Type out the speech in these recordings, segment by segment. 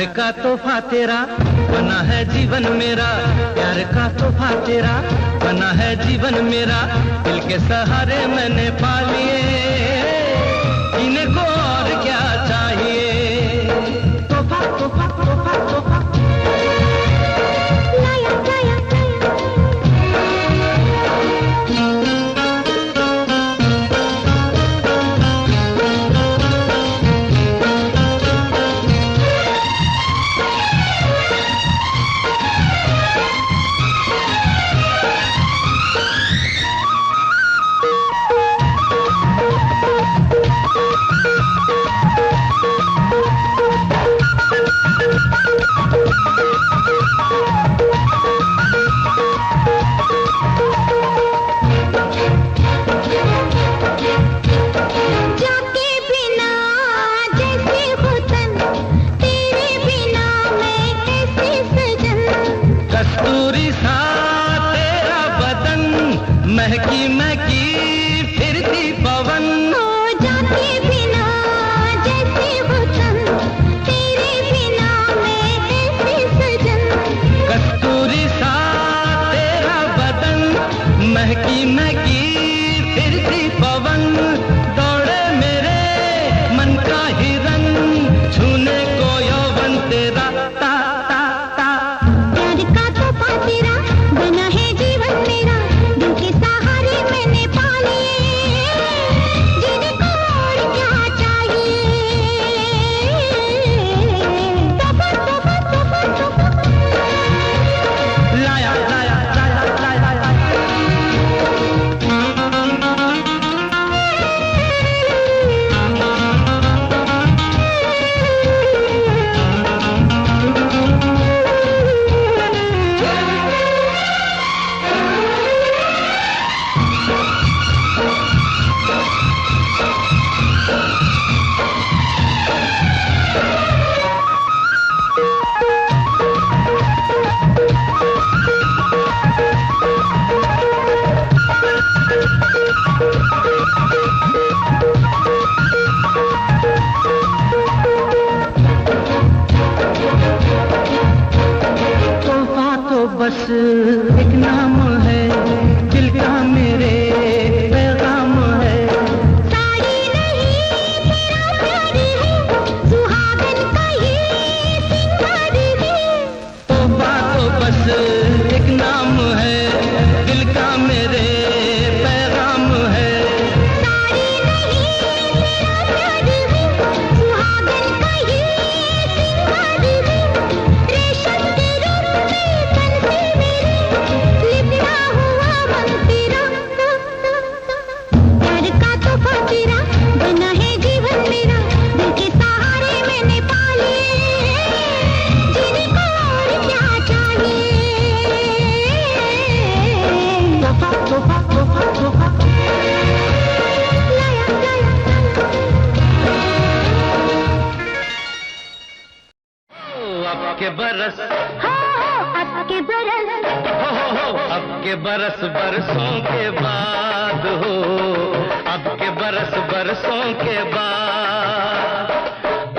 प्यार का तोहफा तेरा बना है जीवन मेरा, प्यार का तोहफा तेरा बना है जीवन मेरा, दिल के सहारे मैंने पा लिए, इनको और क्या चाहिए। तोहफा तोहफा तोहफा तोहफा लाया लाया महकी महकी फिरती पवन हो जाते बिना जैसे वतन, तेरे बिना मैं कैसे सजन। कस्तूरी सा तेरा बदन, महकी महकी फिरती पवन, दौड़े मेरे मन का हिरन, छूने को यौवन तेरा ता ता ता। प्यार का तोहफा तेरा बना है जीवन मेरा, दिल के सहारे मैंने पा लिए, जीने को और क्या चाहिए। तोहफा तोहफा तोहफा तोहफा लाया लाया लाया लाया लाया। बस एक नाम है, दिल का मेरे पैगाम है। साड़ी नहीं तेरा प्यार है, सुहागन का ये सिंगार है। तोहफा तो बस एक नाम है, दिल का मेरे पैगाम है। साड़ी नहीं तेरा प्यार है, सुहागन का ये सिंगार है। रेशम के रूप में तन से मेरे लिपटा हुआ मन तेरा, प्यार का तोहफा तेरा बना है जीवन मेरा, दिल के सहारे मैंने पा लिए, जीने को और क्या चाहिए। तोहफा तोहफा तोहफा तोहफा लाया लाया अब के बरस हो अब के बरस, हो अब के बरस बरसों के बाद हो, अब के बरस बरसों के बाद,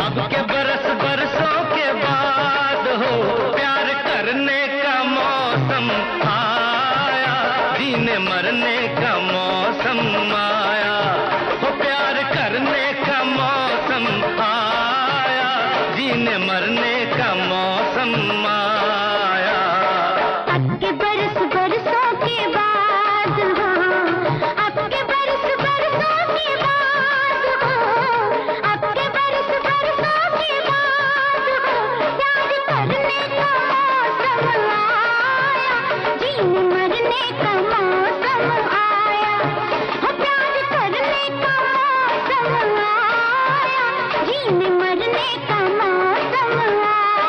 अब के बरस बरसों के बाद हो, प्यार करने का मौसम आया, जीने मरने का मौसम आया, हो प्यार करने का मौसम आया, जीने मरने का मौसम आया। अब के बरस बरसों के बाद हो, अब के बरस बरसों के बाद हो, अब के बरस बरसों के बाद हो, प्यार करने का मौसम आया, जीने मरने का मौसम आया, हो प्यार करने का मौसम आया, जीने मरने का मौसम आया।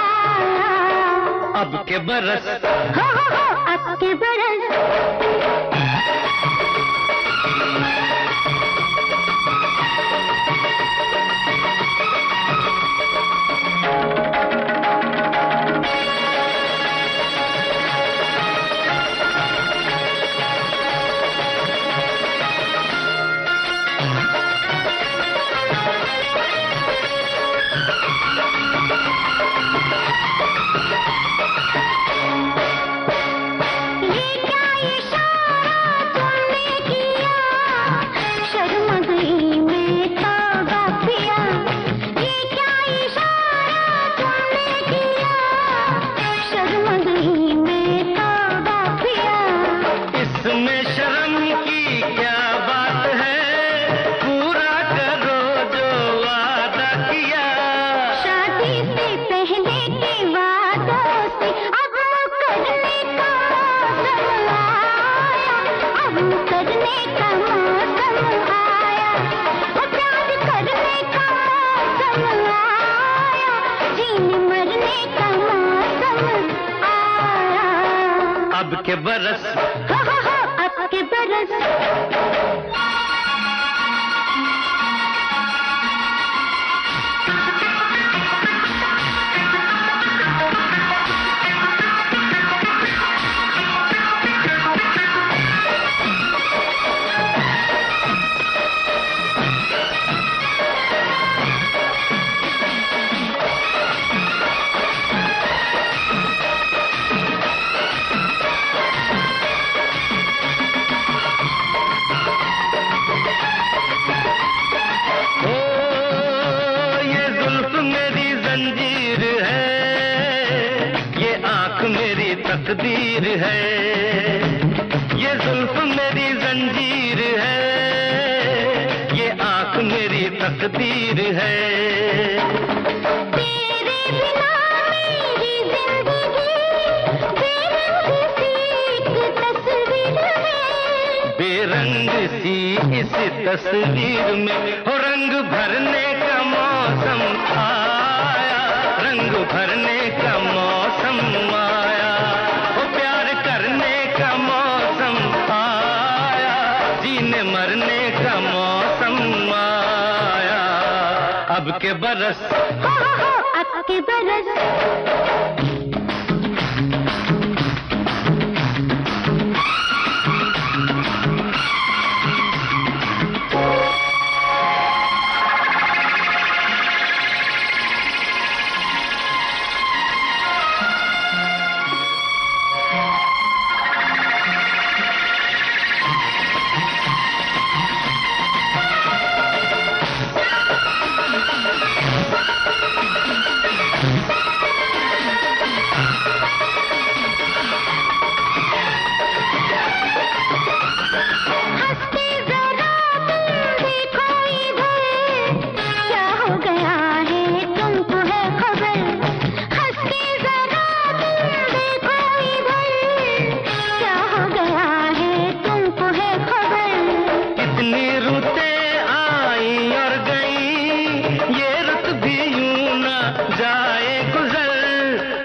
अब के बरस हो अब के बरस। मरने का मौसम आया, वो प्यार करने का मौसम आया, जीने मरने का मौसम आया। अब के बरस अब के बरस तकदीर है, ये जुल्फ मेरी जंजीर है, ये आंख मेरी तकदीर है। तेरे बिना मेरी जिंदगी बेरंग सी एक तस्वीर है, बेरंग सी इस तस्वीर में हो रंग भरने का मौसम आया, रंग भरने का मौसम आया, मरने का मौसम आया। अब के बरस अब के बरस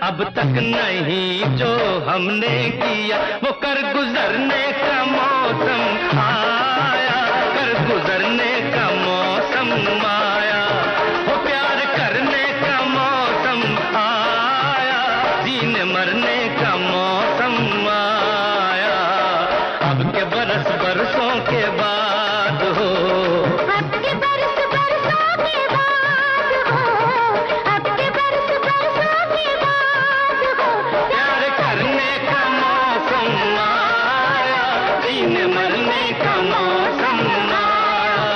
अब तक नहीं जो हमने किया वो कर गुजरने का मौसम आया, कर गुजरने का मौसम आया, वो प्यार करने का मौसम आया, जीने मरने का मौसम आया। अब के बरस बरसों के बाद हो, अब के बरस बरसों के बाद हो, अब के बरस बरसों के बाद हो, प्यार करने का मौसम आया, जीने मरने का मौसम आया,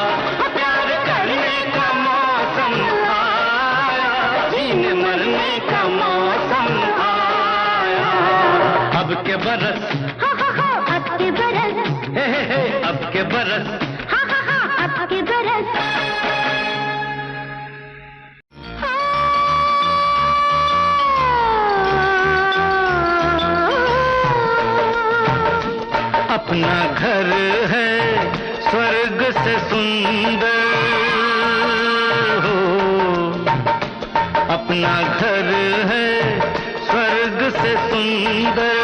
प्यार करने का मौसम आया, जीने मरने का मौसम आया। अब के बरस अब के बरस हे अब के बरस अब के बरस अपना घर है स्वर्ग से सुंदर हो, अपना घर है स्वर्ग से सुंदर।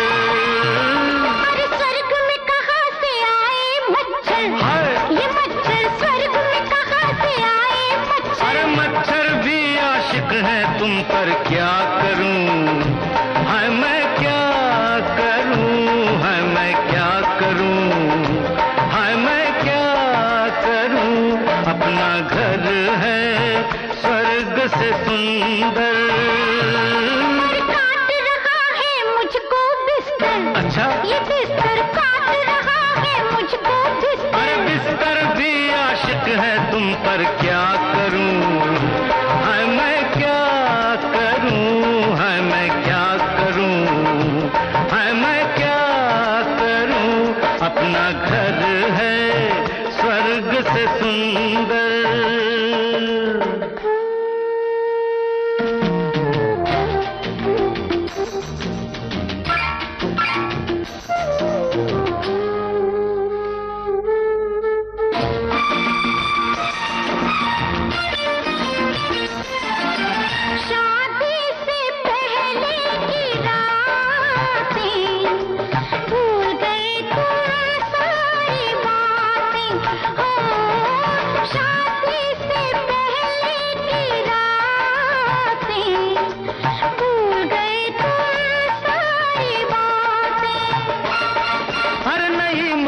अरे स्वर्ग में कहाँ से आए मच्छर, ये मच्छर स्वर्ग में कहाँ से आए मच्छर। अरे मच्छर भी आशिक है तुम पर क्या करूं, हाय मैं क्या करूं, हाय मैं क्या करूं, हाय मैं क्या करूं। अपना घर है स्वर्ग से सुंदर। काट रहा है मुझको बिस्तर, अच्छा ये बिस्तर काट रहा है मुझको बिस्तर। अरे बिस्तर भी आशिक है तुम पर क्या करूं, हाय मैं क्या करूं, हाय मैं क्या करूं, हाय मैं क्या करूं। अपना घर है स्वर्ग से सुंदर।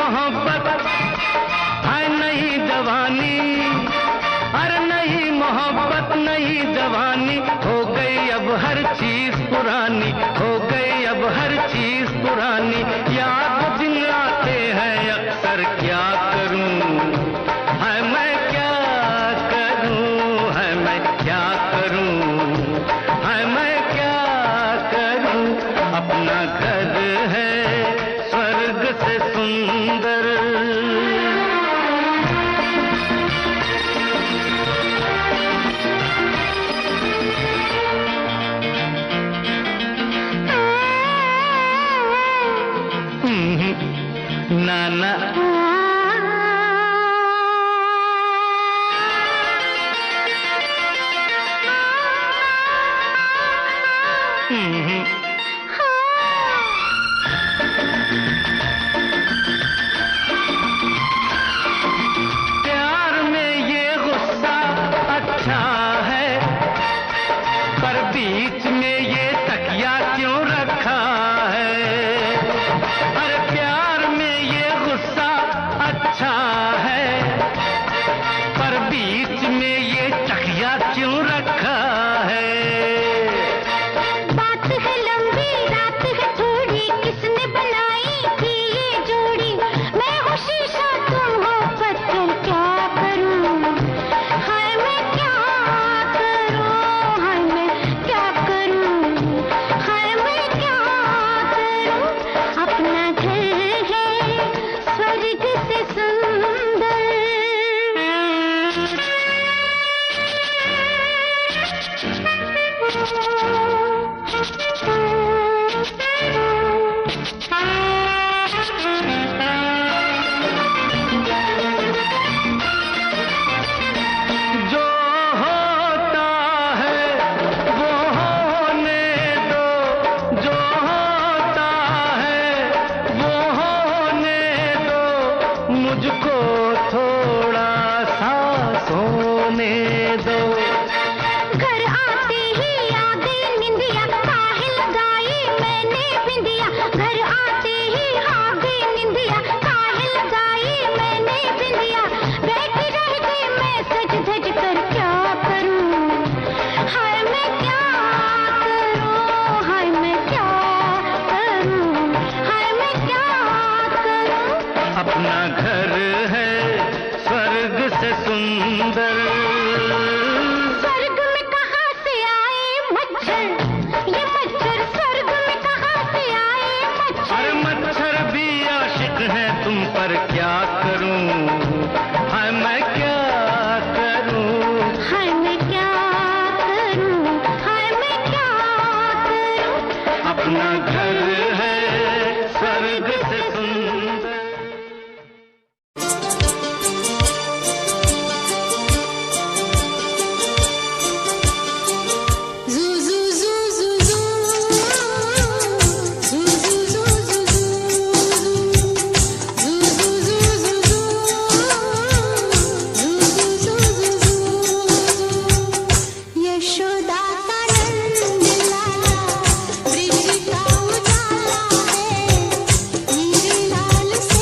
मोहब्बत है नई जवानी, अरे नई मोहब्बत नई जवानी, हो गई अब हर चीज पुरानी, हो गई अब हर चीज पुरानी। याद दिन आते हैं अक्सर, क्या करूं है मैं क्या करूं, है मैं क्या करूं, है मैं क्या करूं। अपना घर है स्वर्ग से सुंदर, नाना प्यार में ये गुस्सा अच्छा है, पर बीच में ये तकिया क्यों रखा है। अरे प्यार में ये गुस्सा अच्छा है, पर बीच में ये तकिया क्यों रखा है। बात है लंबी रात है थोड़ी, किसने बनाई थी ये जोड़ी। मैं हूँ शीशा तुम हो पत्थर, क्या करूं हाय मैं क्या करूं, हाय मैं क्या करूं, हाय मैं क्या करूं। अपना घर है स्वर्ग से सुंदर, जो होता है वो होने दो, जो होता है वो होने दो, मुझको थोड़ा सा सोने दो। घर आते ही आ गई निंदिया, काहे लगाई मैंने बिंदिया। घर आते ही आ गई निंदिया, काहे लगाई मैंने बिंदिया। बैठी रह गई मैं सज धज कर, क्या करूं हाय मैं क्या करूं, हाय मैं क्या करूं, हाय मैं क्या करूं। अपना घर है स्वर्ग से सुंदर, स्वर्ग में कहाँ से आए मच्छर, ये मच्छर स्वर्ग में कहाँ से आए मच्छर। अरे मच्छर भी आशिक है तुम पर, क्या करूं है मैं क्या करूं। हाय मैं क्या करूं, हाय मैं क्या करूं। अपना घर है स्वर्ग से सुंदर। यशोदा का नंद लाला, वृष का उजाला है, हीरे लाल से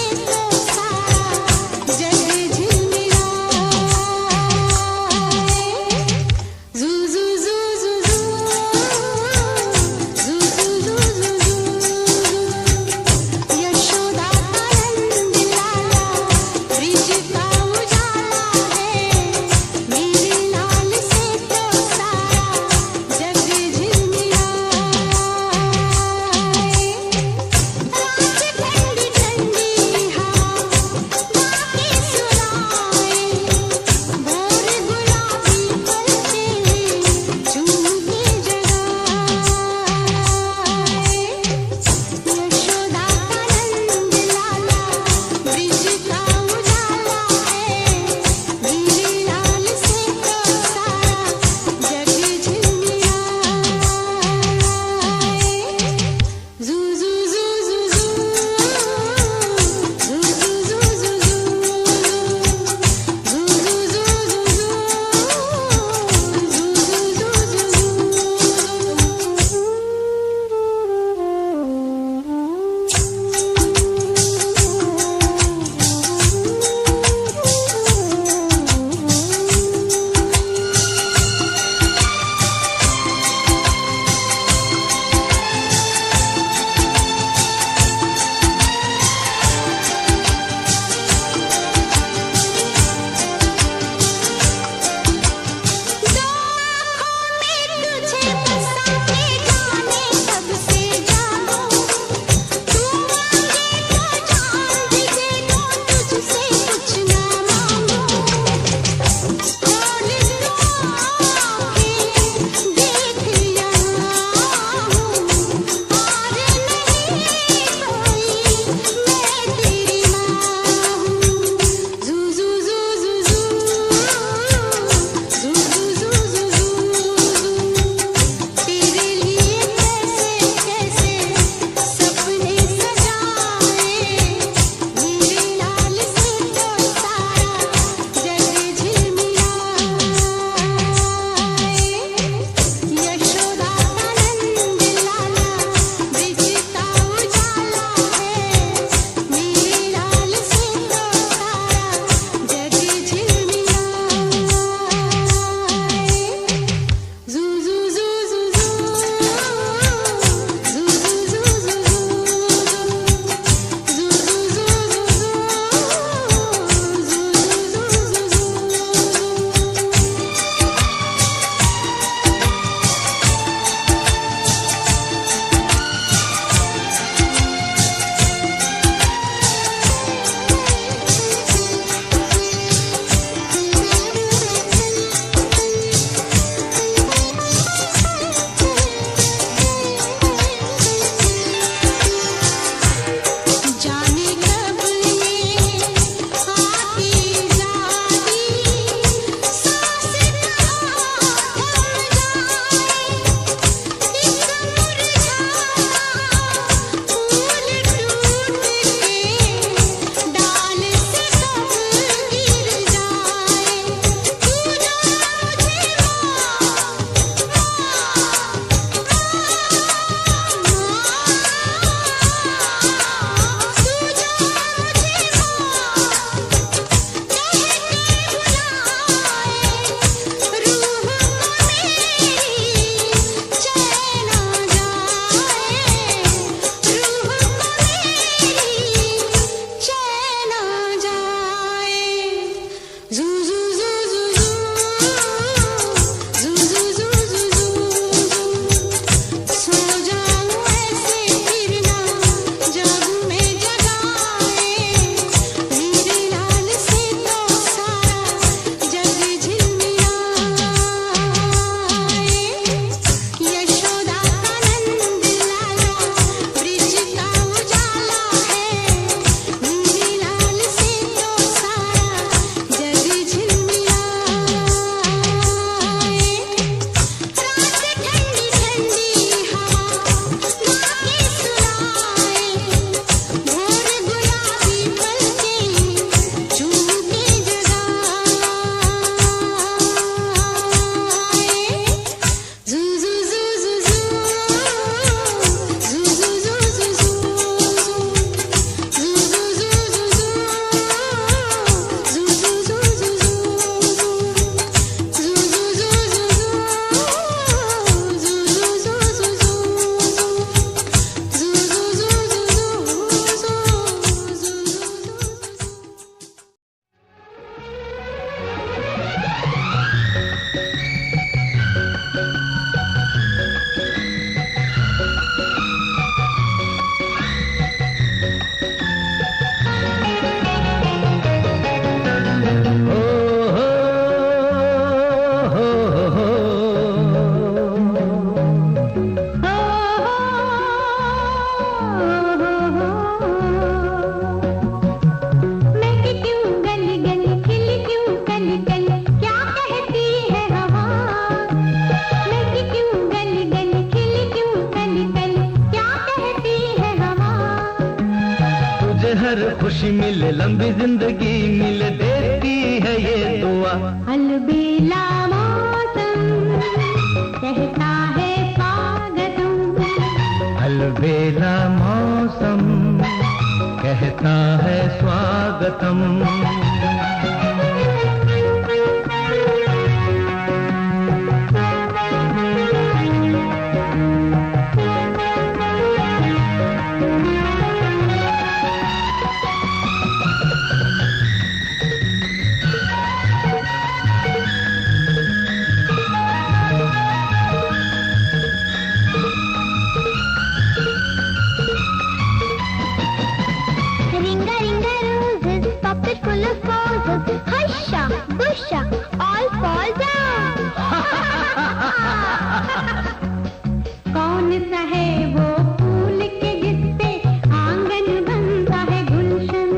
हर खुशी मिले, लंबी जिंदगी मिले, देती है ये दुआ। अलबेला मौसम कहता है स्वागतम, अलबेला मौसम कहता है स्वागतम। all fall down. कौन सा है वो फूल के जिससे आंगन बनता है गुलशन?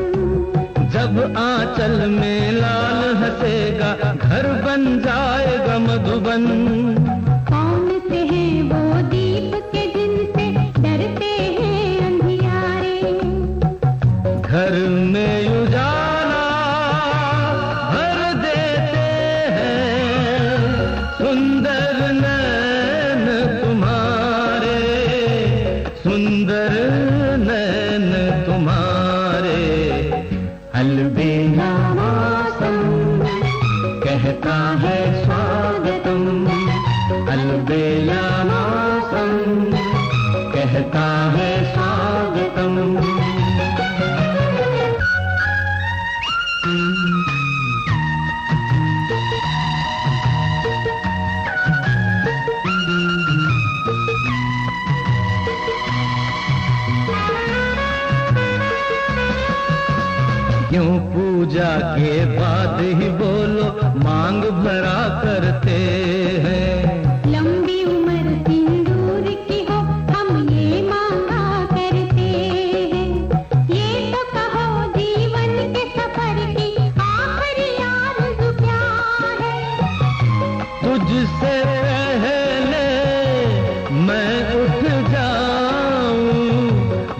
जब आंचल में लाल हंसेगा घर बन जाएगा मधुबन। कौन से हैं वो दीप के जिनसे डरते हैं अंधियारे? घर में उजाला भर देते हैं सुंदर नैन तुम्हारे, सुंदर नैन तुम्हारे। अलबेला मौसम कहता है स्वागतम, अलबेला मौसम कहता है स्वागतम। क्यों पूजा के बाद ही बोलो मांग भरा करते हैं? लंबी उम्र सिंदूर की हो हम ये मांगा करते हैं। ये तो कहो जीवन के सफर की आखिरी आरज़ू क्या है? तुझसे पहले मैं उठ जाऊं,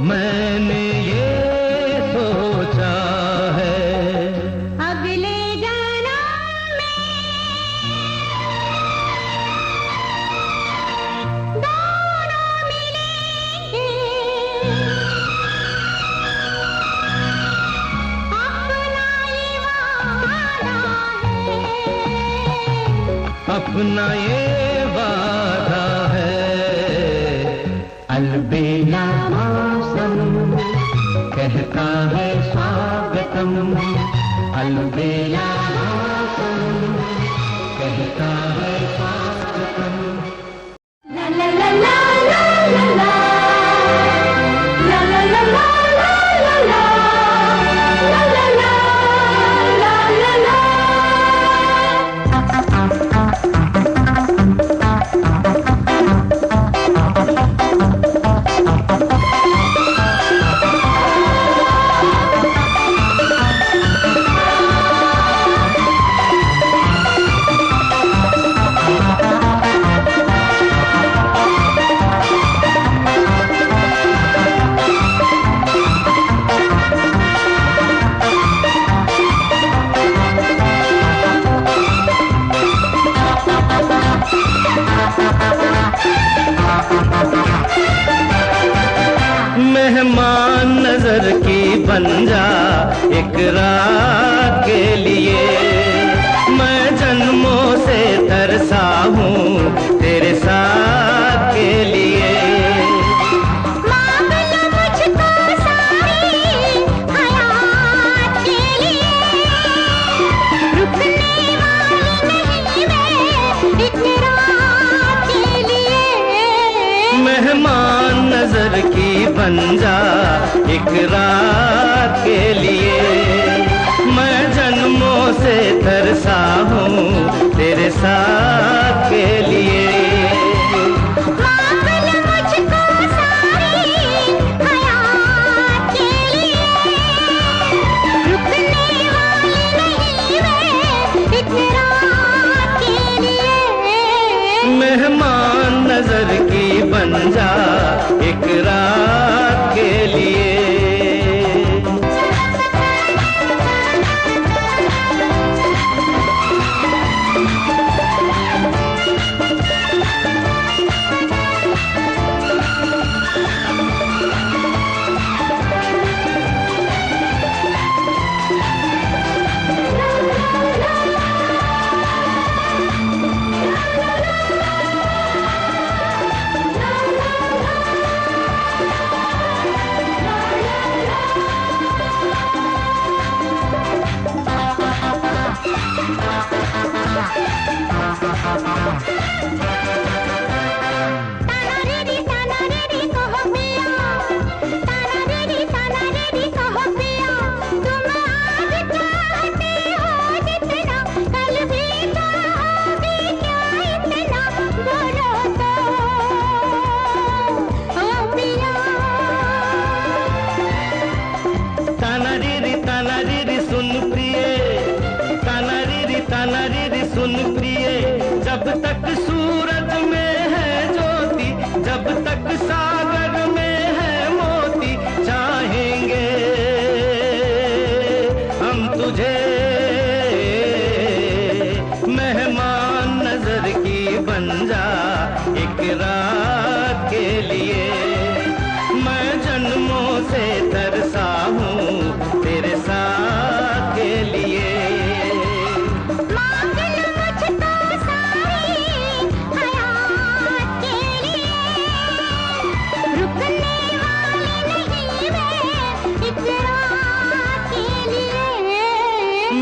मैंने ये सोचा है। अगले जन्म में दोनों मिलेंगे, अपना ये वादा है। अलबेला मौसम कहता है स्वागतम, अलबेला मौसम कहता है स्वागतम। ला ला ला ला ला ला ला ला ला ला ला ला ला ला ला ला ला। मेहमान नजर की बन जा एक रात के लिए, मैं जन्मों से तरसा हूँ तेरे साथ के लिए। मांग लो मुझको सारी हयात के लिए, रुकने वाली नहीं मैं एक रात बन जा एक रात के लिए। मैं जन्मों से तरसा हूँ तेरे साथ के लिए। मेहमान नजर की बन जा एक रात के लिए। सुन प्रिय, जब तक सूरज में है ज्योति, जब तक सागर में है मोती, चाहेंगे हम तुझे मेहमान नजर की बन जा एक रात के लिए। मैं जन्मों से तरसा हूँ तेरे साथ के लिए।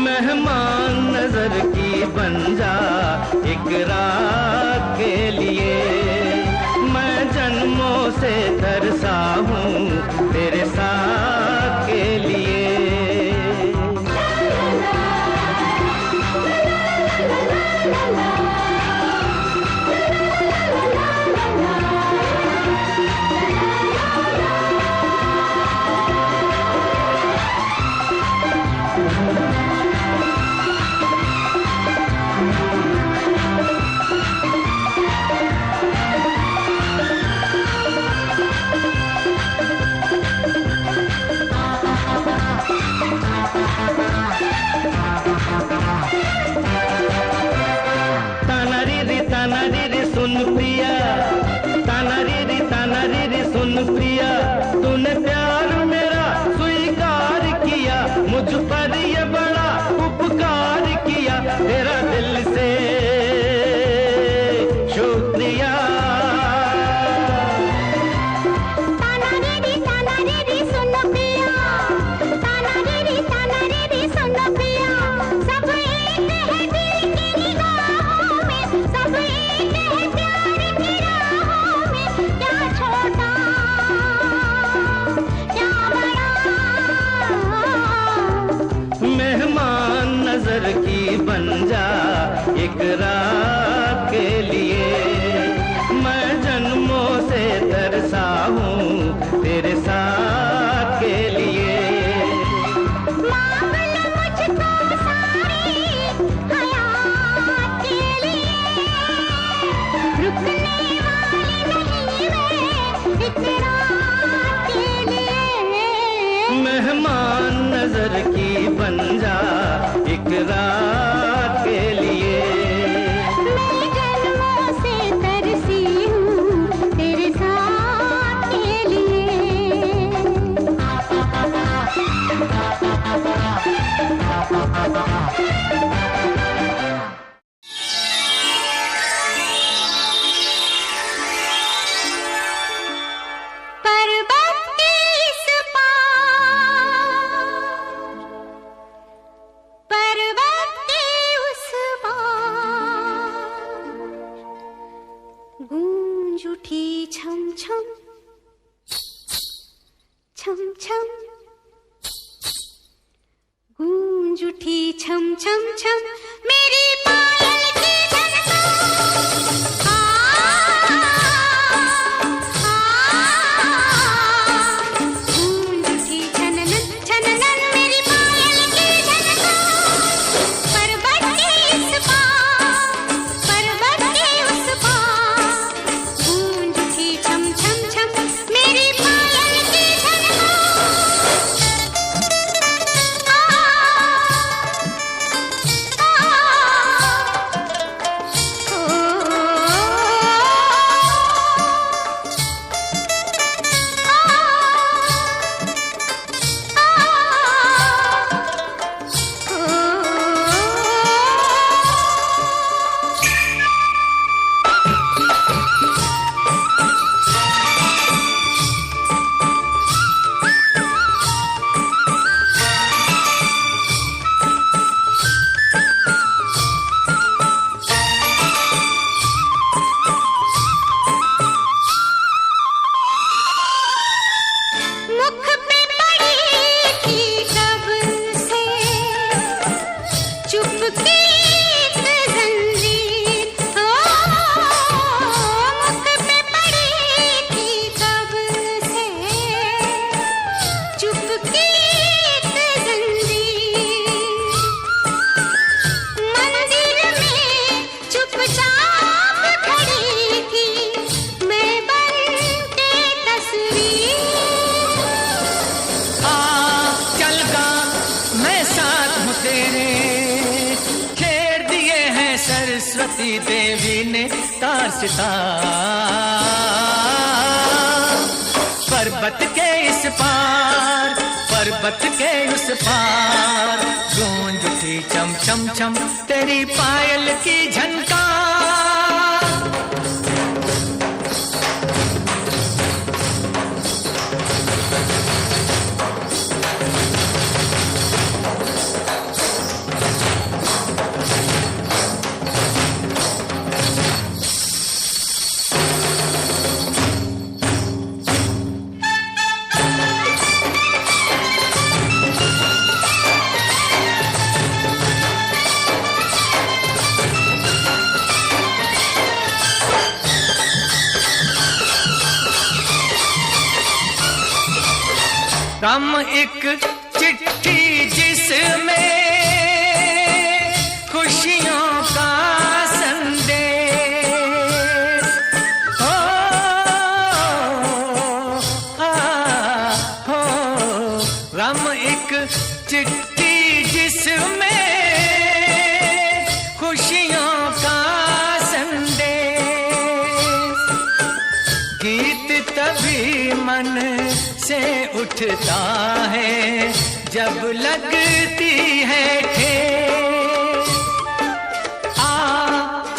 मेहमान नजर की बन जा एक रात के लिए। मैं जन्मों से तरसा हूँ तेरे साथ के लिए। सुन प्रिया, ताना री सुन प्रिया, तूने प्यार मेरा स्वीकार किया, मुझ पर ये बड़ा उपकार किया, तेरा दिल से शुक्रिया। ताना री सुन प्रिया, ताना री सुन प्रिया, सब एक है दिल की निगाहों में, सब एक है प्यार की राहों में, क्या छोटा क्या बड़ा। मेहमान नजर की बन जा एक रात के लिए। मैं जन्मों से तरसा हूँ तेरे साथ के लिए। मांग लो मुझको सारी हयात के लिए, रुकने वाली नहीं मैं इस रात के लिए। मेहमान नजर की बन जा एक रात के लिए। गूंज उठी छम छम छम मेरी पायल की झनकार। गूंज उठी छननन छननन मेरी पायल की झनकार। पर्वत के इस पार पर्वत के उस पार गूंज उठी छम छम छम मेरी पायल की मुख पे पड़ी थी कब से चुपके एक जंजीर। मुख पे पड़ी थी कब से चुपके एक जंजीर। मंदिर में चुपचाप खड़ी थी मैं बन के तस्वीर। चल गा मैं साथ हूँ तेरे, खेर दिए हैं सरस्वती देवी ने तार सितार। पर्वत के इस पार पर्वत के उस पार गूंज उठी चम चम चम तेरी पायल की झनकार। कम एक चिट्ठी जिसमें खुशियों का संदेश हो, हो गम एक चिट्ठी जिसमें खुशियों का संदेश। गीत तभी मन से उठता है जब लगती है ठेस।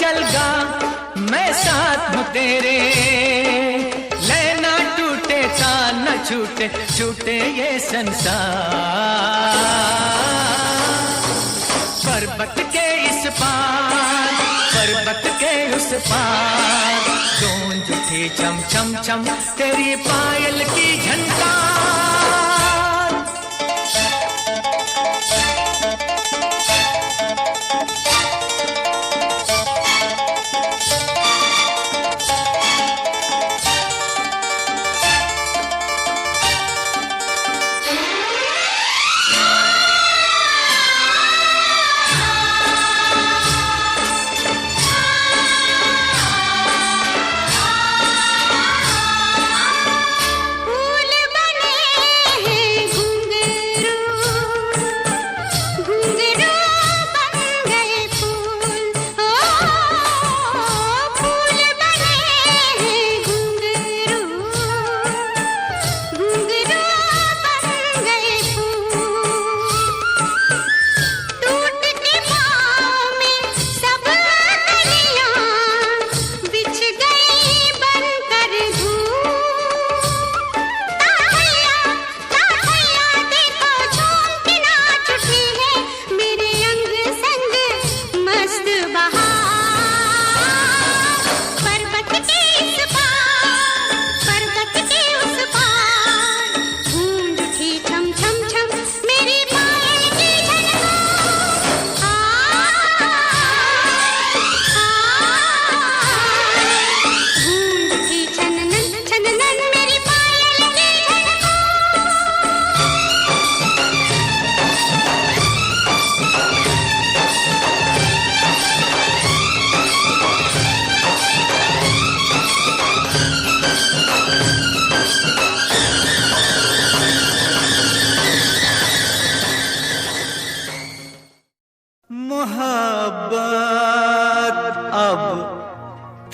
चल गा मैं साथ हूँ तेरे, लेना टूटे तान न छूटे छूटे ये संसार। पर्वत के इस पार पर्वत के उस पार गूंज उठी छम छम छम तेरी पायल की झनकार। फूल बने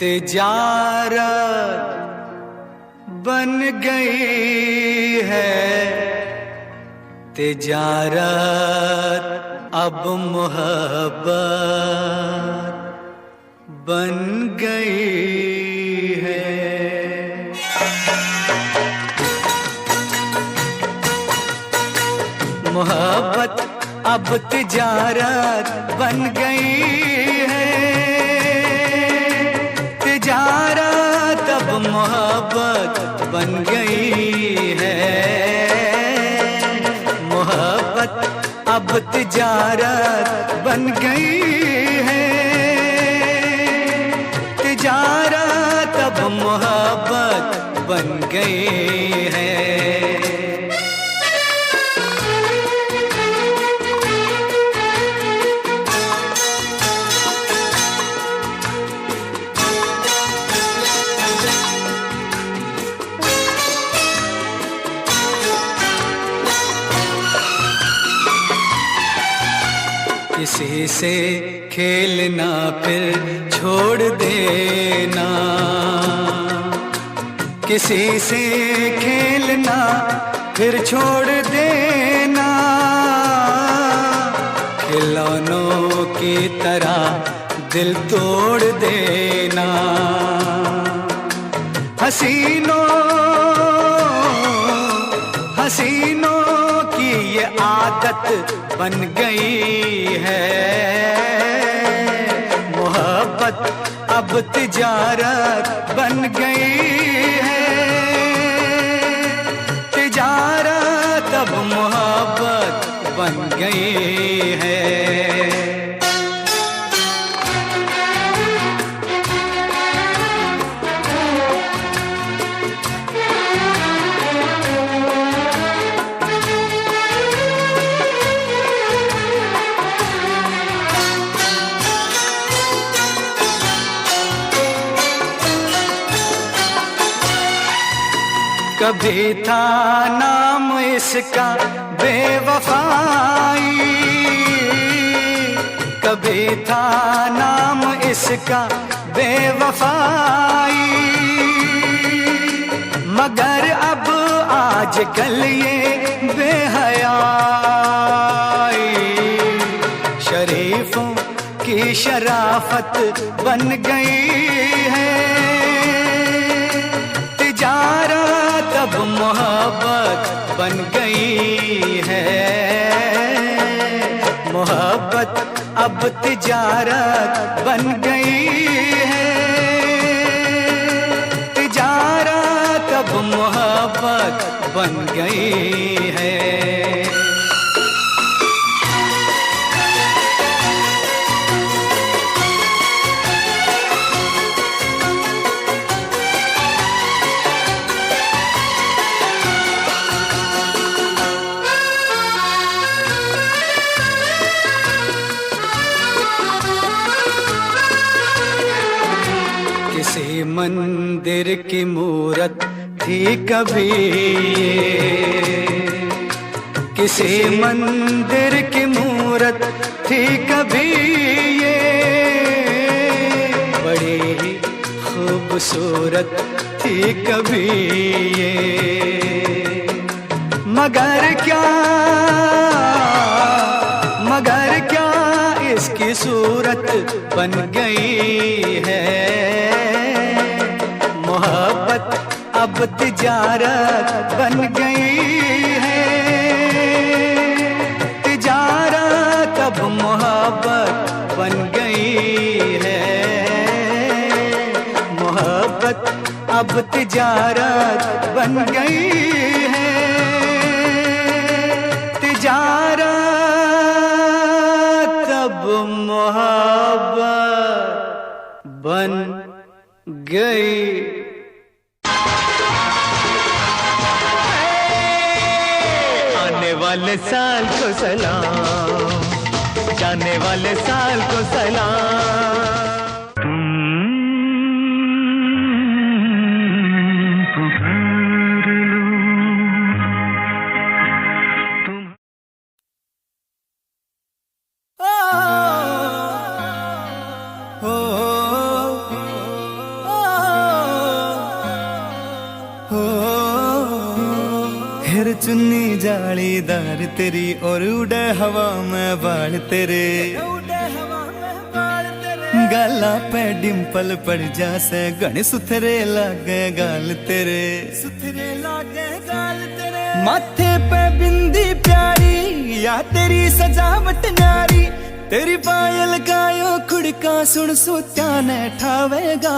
तिजारत बन गई है, तिजारत अब मोहब्बत बन गई है। मोहब्बत अब तिजारत बन गई है, तिजारत अब मोहब्बत बन गई है। मोहब्बत अब तिजारत बन गई है, तिजारत अब मोहब्बत बन गई है। किसी से खेलना फिर छोड़ देना, किसी से खेलना फिर छोड़ देना, खिलौनों की तरह दिल तोड़ देना। हसीनों हसीनों की ये आदत बन गई है। मोहब्बत अब तिजारत बन गई है, तिजारत अब मोहब्बत बन गई है। कभी था नाम इसका बेवफाई, कभी था नाम इसका बेवफाई, मगर अब आजकल ये बेहयाई शरीफों की शराफत बन गई है। तिजारत अब मोहब्बत बन गई है, मोहब्बत अब तिजारत बन गई है, तिजारत अब मोहब्बत बन गई है। किसी मंदिर की मूरत थी कभी ये, किसी मंदिर की मूरत थी कभी ये, बड़ी ही खूबसूरत थी कभी ये, मगर क्या इसकी सूरत बन गई है। मोहब्बत अब तिजारत बन गई है, तिजारत अब मोहब्बत बन गई है। मोहब्बत अब तिजारत बन गई है, तिजारत अब मोहब्बत बन गई। आने वाले साल को सलाम, जाने वाले साल को सलाम। चुन्नी जालीदार तेरी और उड़े हवा में बाल तेरे, गाला पे डिम्पल पड़ जासे गण सुथरे लागे गाल तेरे, सुथरे लागे गाल तेरे। माथे पे बिंदी प्यारी या तेरी सजावट न्यारी, तेरी पायल गायो खुड़का सुन सोत्या ने ठावेगा,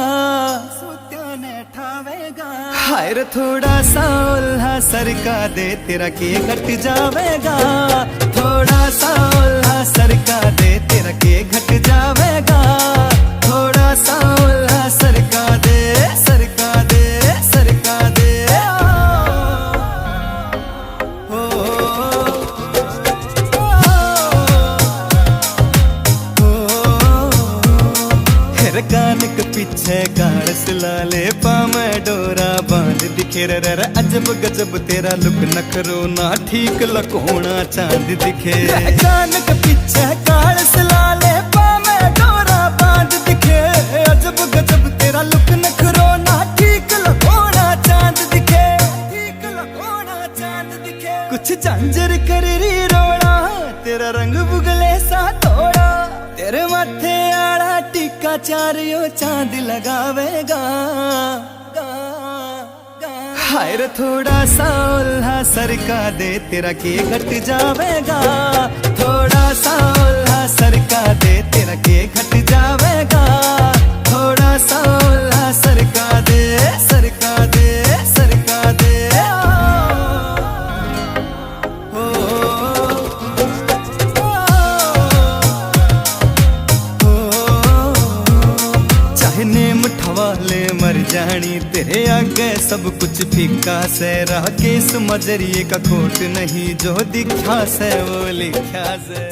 सोत्या ने ठावेगा। हाय रे थोड़ा सा उल्हा सरका दे तेरा के घट जावेगा, थोड़ा सा उल्हा सरका दे तेरा के घट जावेगा, थोड़ा सा उल्हा सरका दे, सरका दे, सरका दे। कान के पीछे गाड़ सिलाले पामे डोरा बांध दिखे रे अजब गजब तेरा लुक नखरो ना ठीक लकोना चांद दिखे। कान के पीछे गाड़ सिलाले पामे डोरा बांध दिखे, अजब गजब तेरा लुक नखरो ना ठीक लकोना चांद दिखे, ठीक लकोना चांद दिखे। कुछ झांझर कर री रोड़ा तेरा रंग बुगले सा थोड़ा, तेरे माथे आड़ा टीका चारियो चांद लगावेगा। हाय रे थोड़ा सा उल्हा सरका दे तेरा के घट जावेगा, थोड़ा सा उल्हा सरका दे तेरा के घट जावेगा, थोड़ा सा उल्हा सरका दे, सरका दे, सरका दे। वाले मर जानी तेरे आगे सब कुछ फीका से, रह के इस मजरिए का खोट नहीं जो दिखा से वो लिखा से।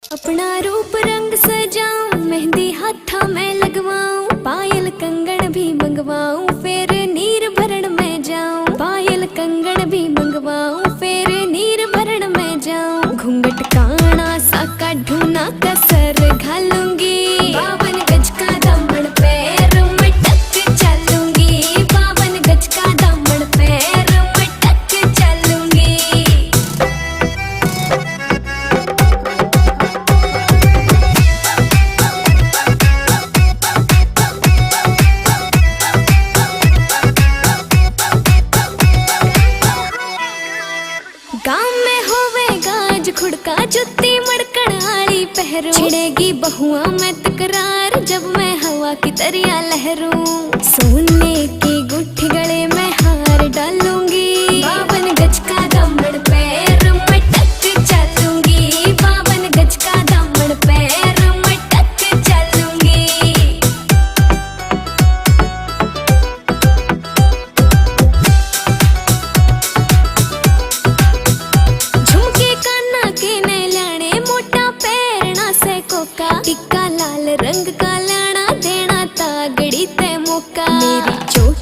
अपना रूप रंग सजाऊं, मेहंदी हाथा में लगवाऊं, पायल कंगन भी मंगवाऊं, फिर नीर भरण में जाऊं, पायल कंगन भी मंगवाऊं, फिर नीर भरण में जाऊं। घूंघट काना सा काढूं ना कसर घालूंगी, 52 गज का दामन पैर मटक चलूंगी, 52 गज का दामन पैर मटक चलूंगी। गाँव में होवेगा आज खुड़का जुत्ती मड़कन आली पहरू, छिड़ेगी बहुआ में तकरार जब मैं हवा की तरिया लहरूं। सोने की गुट्ठी गले में हार डालूंगी, 52 गज का दामन पैर मटक चलूंगी, 52 गज का दामन पैर मटक चलूंगी। झुमके काना के ने लाने मोटा पैरना से कोका, टिक्का लाल रंग का लाना देना तागड़ी ते मौका। मेरी चोटी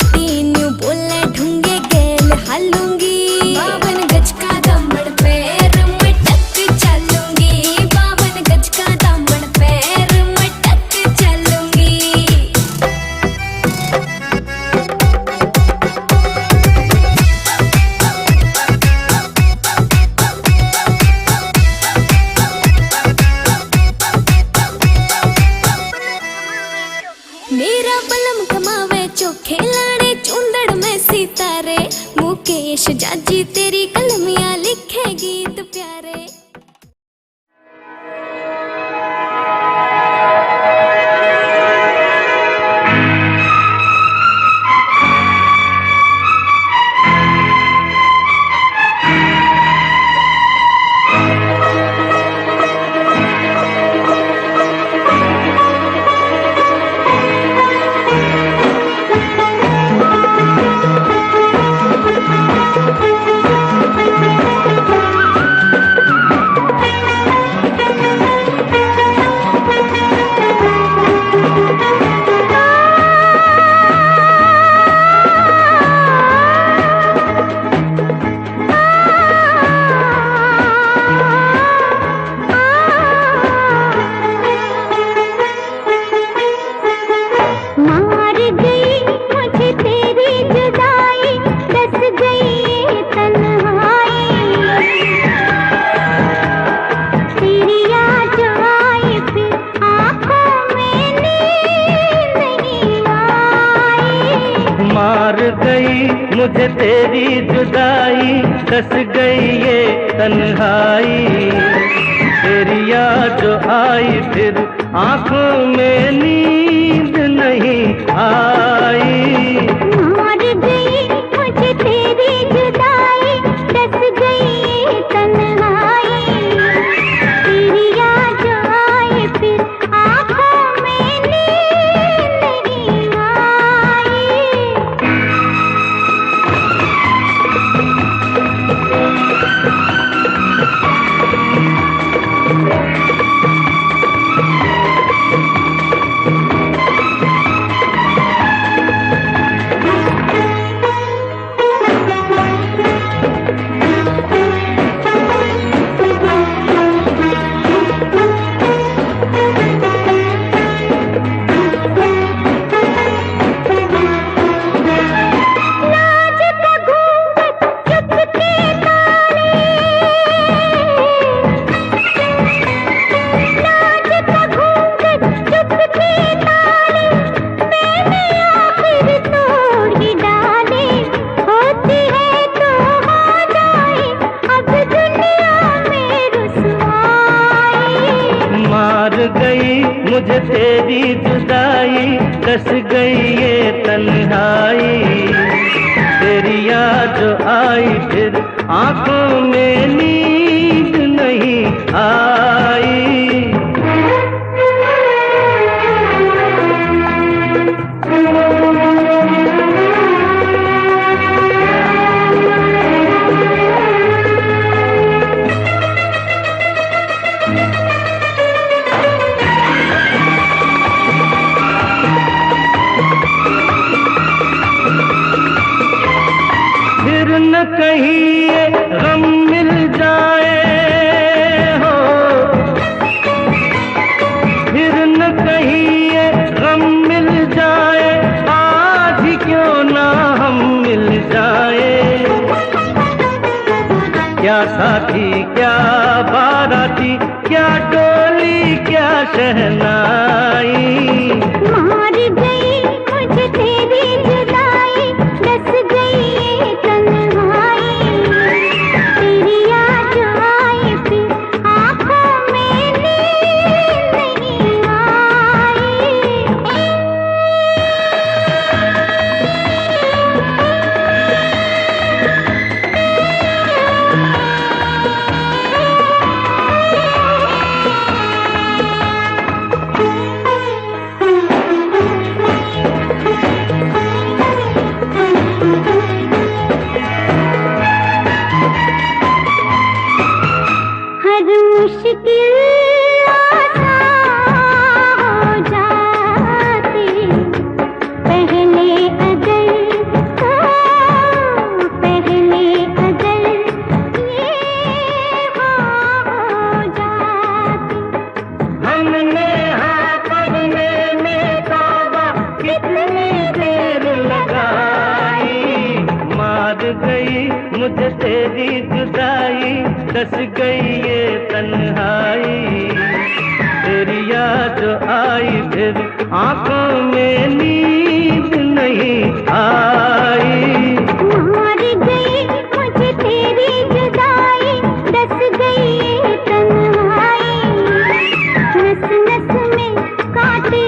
मुझे तेरी जुदाई, कस गई ये तन्हाई। तेरी याद जो आई फिर आंखों में नींद नहीं आई। मर गई मुझे तेरी जुदाई, कस गई ये तन्हाई। तेरी याद जो आई फिर आंखों में नींद नहीं आई। मुझे तेरी जुदाई, कस गई ये तन्हाई। तेरी याद जो आई फिर आंखों में नींद नहीं आई। न कहीं ये गम मिल जाए हो, फिर न कहीं ये गम मिल जाए, आज ही क्यों ना हम मिल जाए। क्या साथी क्या बाराती, क्या डोली क्या शहनाई। मर गई मुझे तेरी जुदाई, कस गई ये तन्हाई। तेरी याद आई फिर आंखों में नींद नहीं आई। हर मुश्किल आसान हो जाती, पहले अगर ये हो जाती। हमने हाँ करने में तौबा कितनी देर लगाई। मार गई मुझे तेरी जुदाई, कस गई ये तन्हाई। तेरी याद जो आई फिर आंखों में नींद नहीं आई। मर गई मुझे तेरी जुदाई, कस गई ये तन्हाई। नस नस में कांटे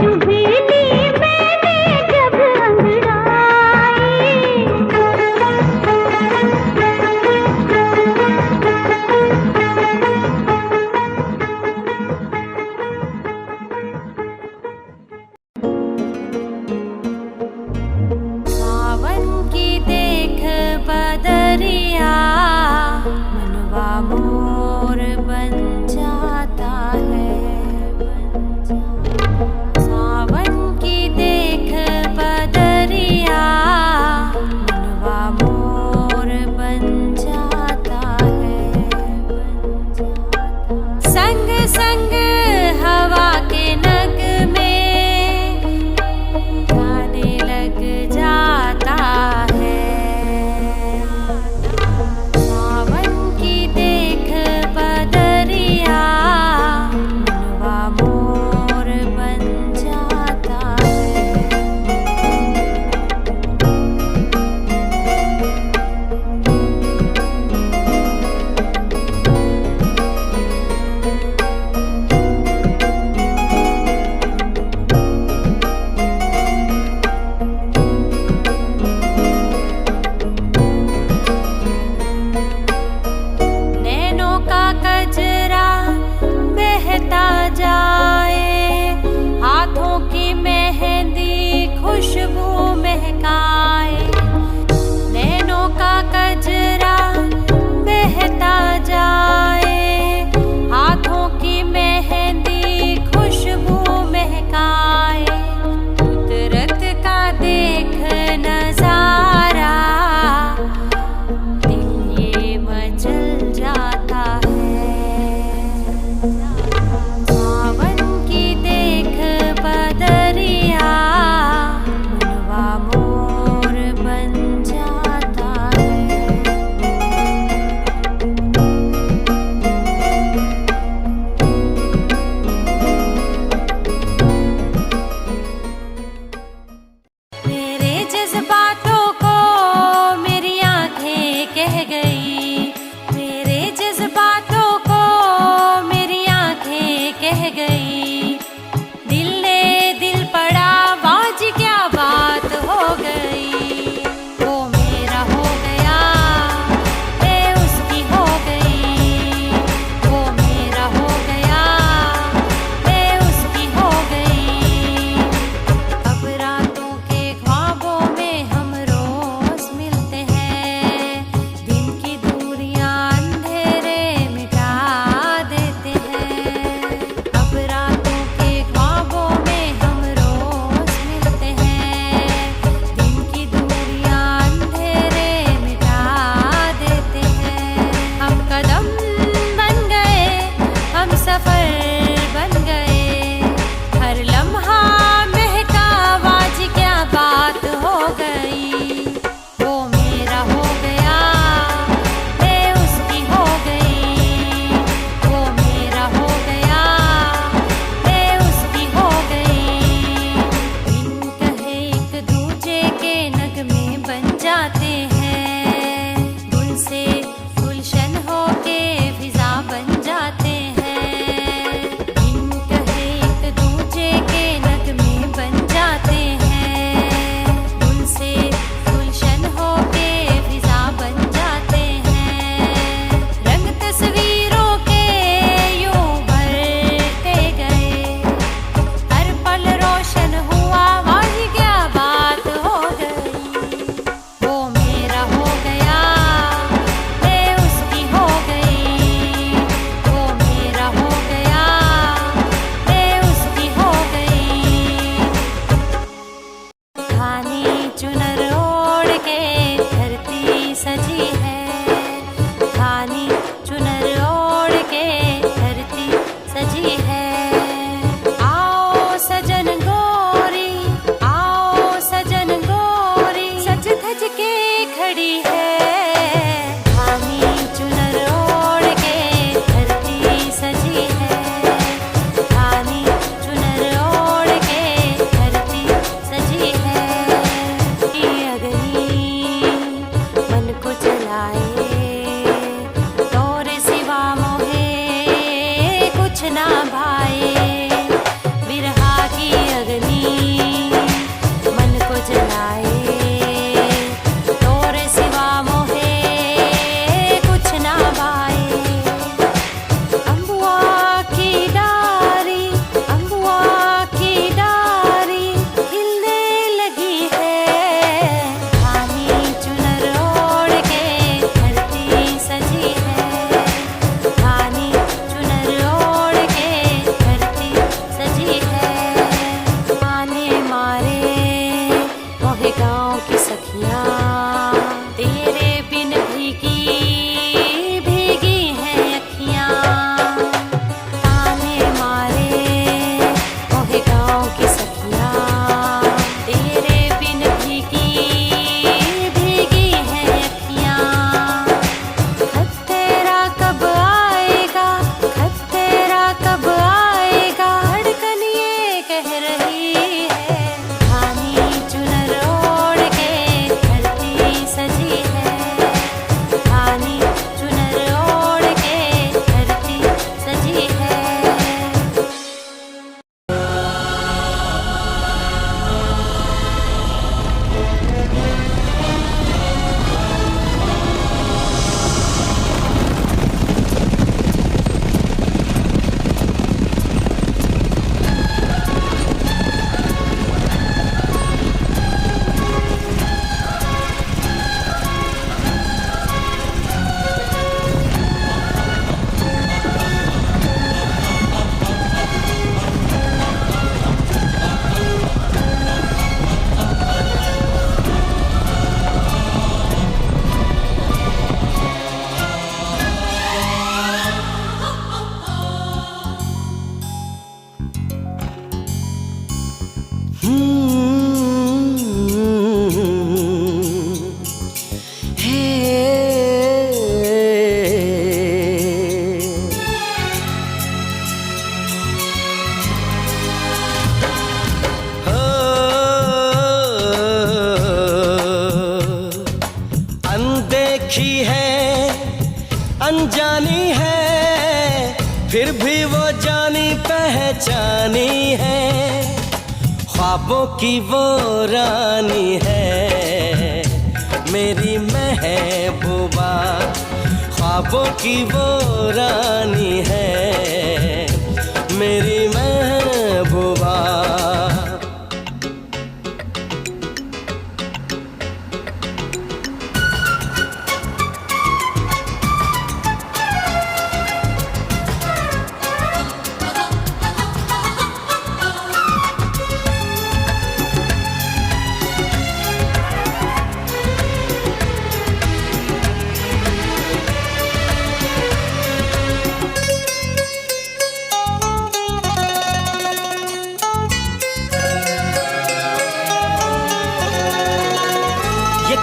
चुभे ली मैंने जब अंगड़ाई। फिर भी वो जानी पहचानी है, ख्वाबों की वो रानी है मेरी महबूबा, ख्वाबों की वो रानी है मेरी महबूबा।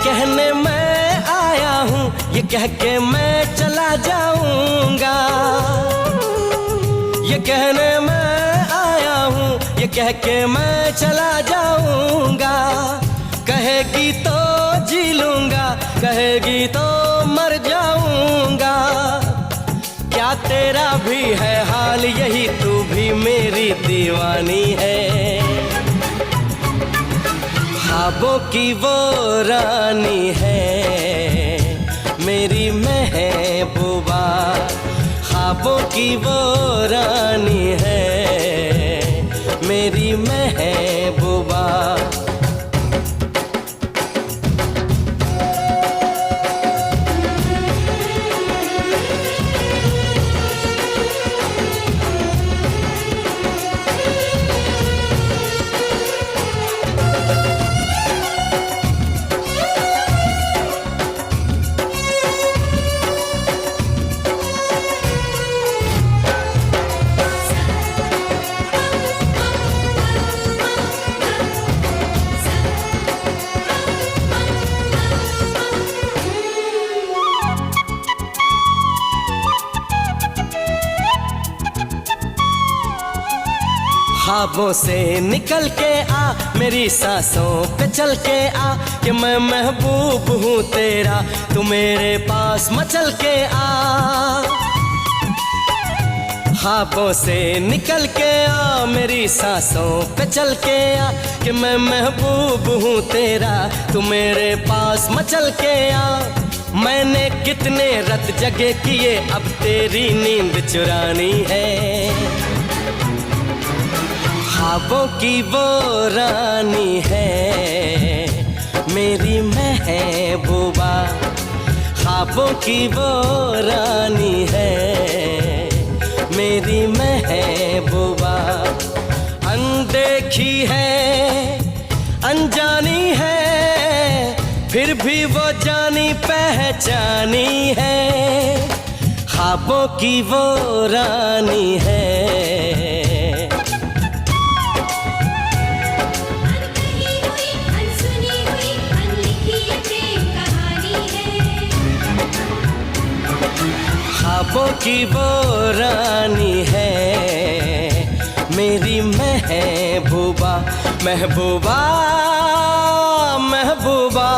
कहने मैं आया हूँ, ये कह के मैं चला जाऊंगा, ये कहने मैं आया हूँ, ये कह के मैं चला जाऊंगा। कहेगी तो जी लूंगा, कहेगी तो मर जाऊंगा। क्या तेरा भी है हाल यही, तू भी मेरी दीवानी है। ख्वाबों की वो रानी है मेरी महबूबा, ख्वाबों की वो रानी है मेरी महबूबा। ख्वाबों से निकल के आ, मेरी सांसों पे चल के आ, कि मैं महबूब हूँ तेरा, तू मेरे पास मचल के आ। ख्वाबों से निकल के आ, मेरी सांसों पे चल के आ, कि मैं महबूब हूँ तेरा, तू मेरे पास मचल के आ। मैंने कितने रत जगे किए, अब तेरी नींद चुरानी है। ख्वाबों की वो रानी है मेरी महबूबा, ख्वाबों की वो रानी है मेरी महबूबा। अनदेखी है अनजानी है, फिर भी वो जानी पहचानी है। ख्वाबों की वो रानी है। ख्वाबों की वो रानी है मेरी महबूबा, महबूबा महबूबा।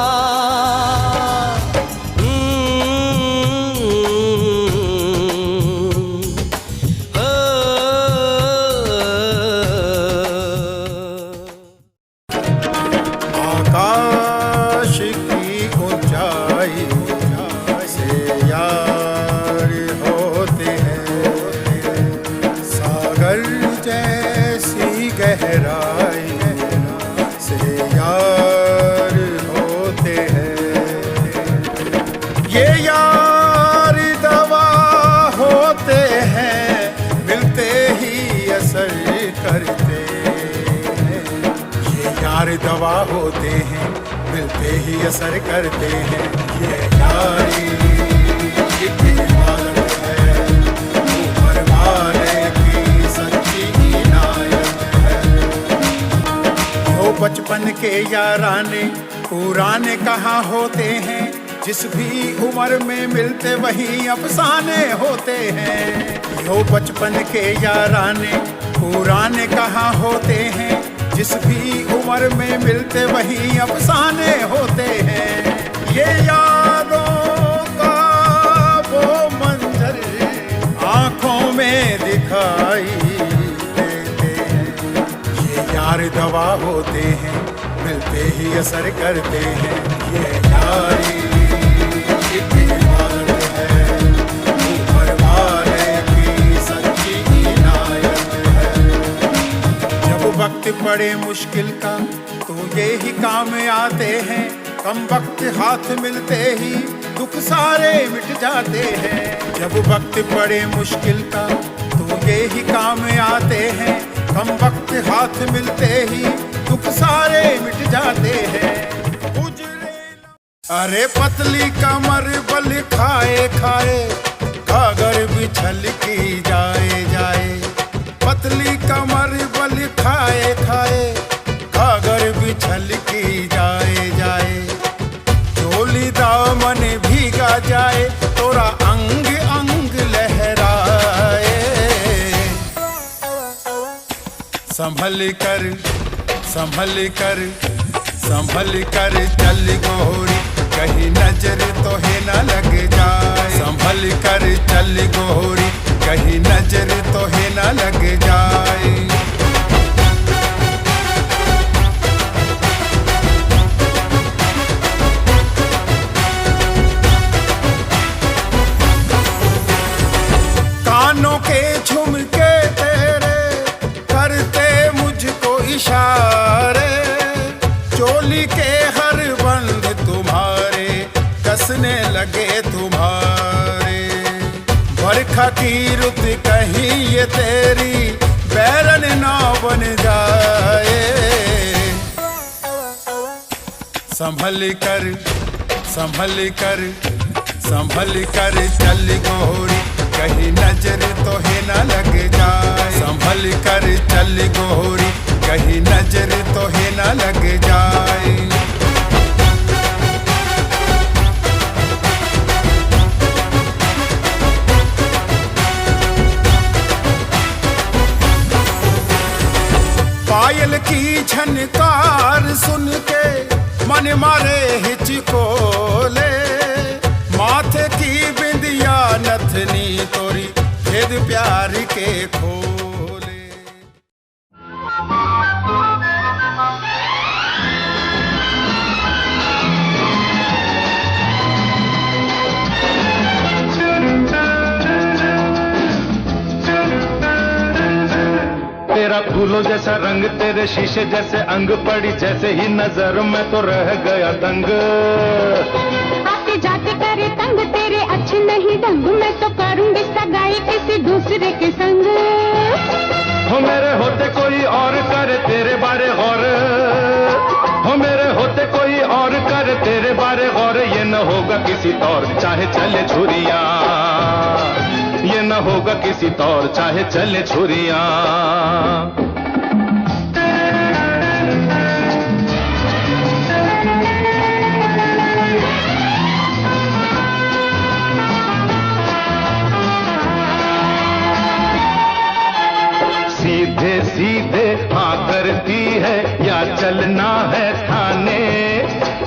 आकाश की ऊंचाई से यार होते हैं, सागर जैसी गहराई से यार होते हैं। ये यार दवा होते हैं, मिलते ही असर करते हैं। ये यार दवा होते हैं, मिलते ही असर करते हैं। ये यारी एक इबादत है, ऊपर वाले की सच्ची इनायत है। वो बचपन के याराने पुराने कहाँ होते हैं, जिस भी उम्र में मिलते वही अफसाने होते हैं। यो बचपन के याराने पुराने कहाँ होते हैं, जिस भी उम्र में मिलते वही अफसाने होते हैं। ये यारों का वो मंजर आंखों में दवाई देते हैं। ये यार दवा होते हैं, मिलते ही असर करते हैं। ये यारी एक इबादत है, ऊपर वाले की सच्ची इनायत है। जब वक्त पड़े मुश्किल का तो ये ही काम आते हैं। कम वक्त हाथ मिलते ही दुख सारे मिट जाते हैं। जब वक्त पड़े मुश्किल का तो ये ही काम आते हैं। कम वक्त हाथ मिलते ही दुख सारे मिट जाते हैं। अरे पतली कमर बल खाए खाए, कागर बिछल की जाए जाए। पतली कमर बल खाए खाए, कागर बिछल की जाए जाए। चोली दामन भीगा जाए, तोरा अंग अंग लहराए। संभल कर संभल कर संभल कर चल गोरी, कहीं नजर तो है न लग जाए। संभल कर चल गोरी, कहीं नजर तो है न लग जाए। कानों के झुमके तेरे करते मुझको इशारे। चोली के हर बंद तुम्हारे कसने लगे तुम्हारे। बरखा की रुत कहीं ये तेरी बैरन ना बन जाए। संभल कर संभल कर संभल कर चल गोरी, कहीं नजर तो है न लग जाए। संभल कर चल गोरी, कहीं नजर तो है न लग जाए। पायल की झनकार सुन के मन मारे हिचकोले। माथे की बिंदिया नथनी तोरी भेद प्यार के खोले। तेरा फूलों जैसा रंग, तेरे शीशे जैसे अंग, पड़ी जैसे ही नजर में तो रह गया दंग। आते जाते करे तंग, तेरे अच्छे नहीं ढंग, मैं तो करूंगी सगाई किसी दूसरे के संग। हो मेरे होते कोई और करे तेरे बारे गौर, हो मेरे होते कोई और करे तेरे बारे गौर। ये न होगा किसी तौर चाहे चले छुरिया, ये न होगा किसी तौर चाहे चले छुरिया। सीधे सीधे हाँ करती है या चलना है थाने।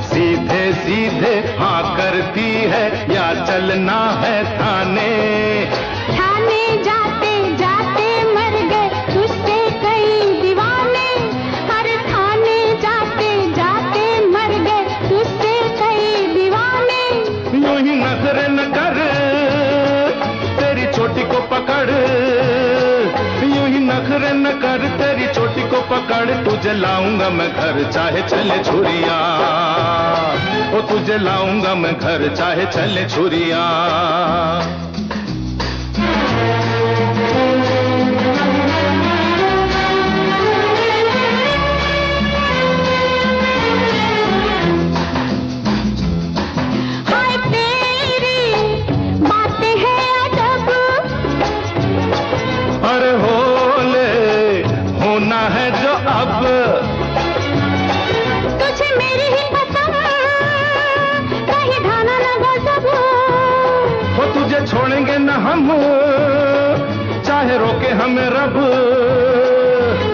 सीधे सीधे हाँ करती है या चलना है थाने। थाने जाते जाते मर गए तुझसे कई दीवाने। हर थाने जाते जाते मर गए तुझसे कई दीवाने। यूं ही नजर न कर तेरी चोटी को पकड़, यूं ही नखरे न कर तेरी चोटी को पकड़। तुझे लाऊंगा मैं घर चाहे चले छुरिया, ओ तुझे लाऊंगा मैं घर चाहे चले छुरिया। हाय तेरी बातें हैं अजब। अरे होले होना है जो अब, तुझे मेरी ही कसम कहीं ढाना न गजब। हो तुझे छोड़ेंगे न हम चाहे रोके हमें रब।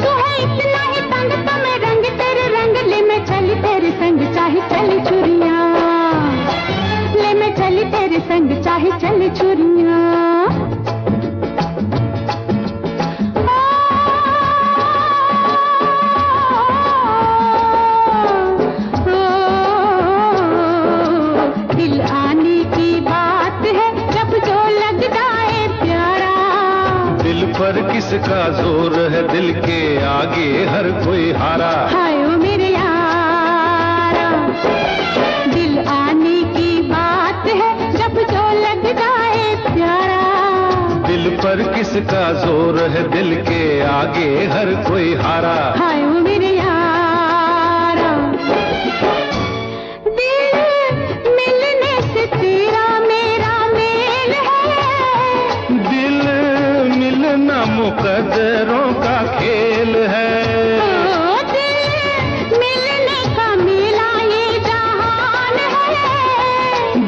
तू है इतना ही तंग तो मैं रंग तेरे रंग ले मैं चली तेरे संग चाहे चली छुरिया। ले मैं चली तेरे संग चाहे चली छुरिया। पर किसका जोर है, दिल के आगे हर कोई हारा। हाय ओ मेरे यारा, दिल आने की बात है जब जो लग जाए प्यारा। दिल पर किसका जोर है, दिल के आगे हर कोई हारा। हाय ओ मेरे यारा, दिल मिलने से तेरा मेरा मेल है। दिल मिलना मुकद्दरों का खेल है। ओ दिल मिलने का मेला ये जहान है।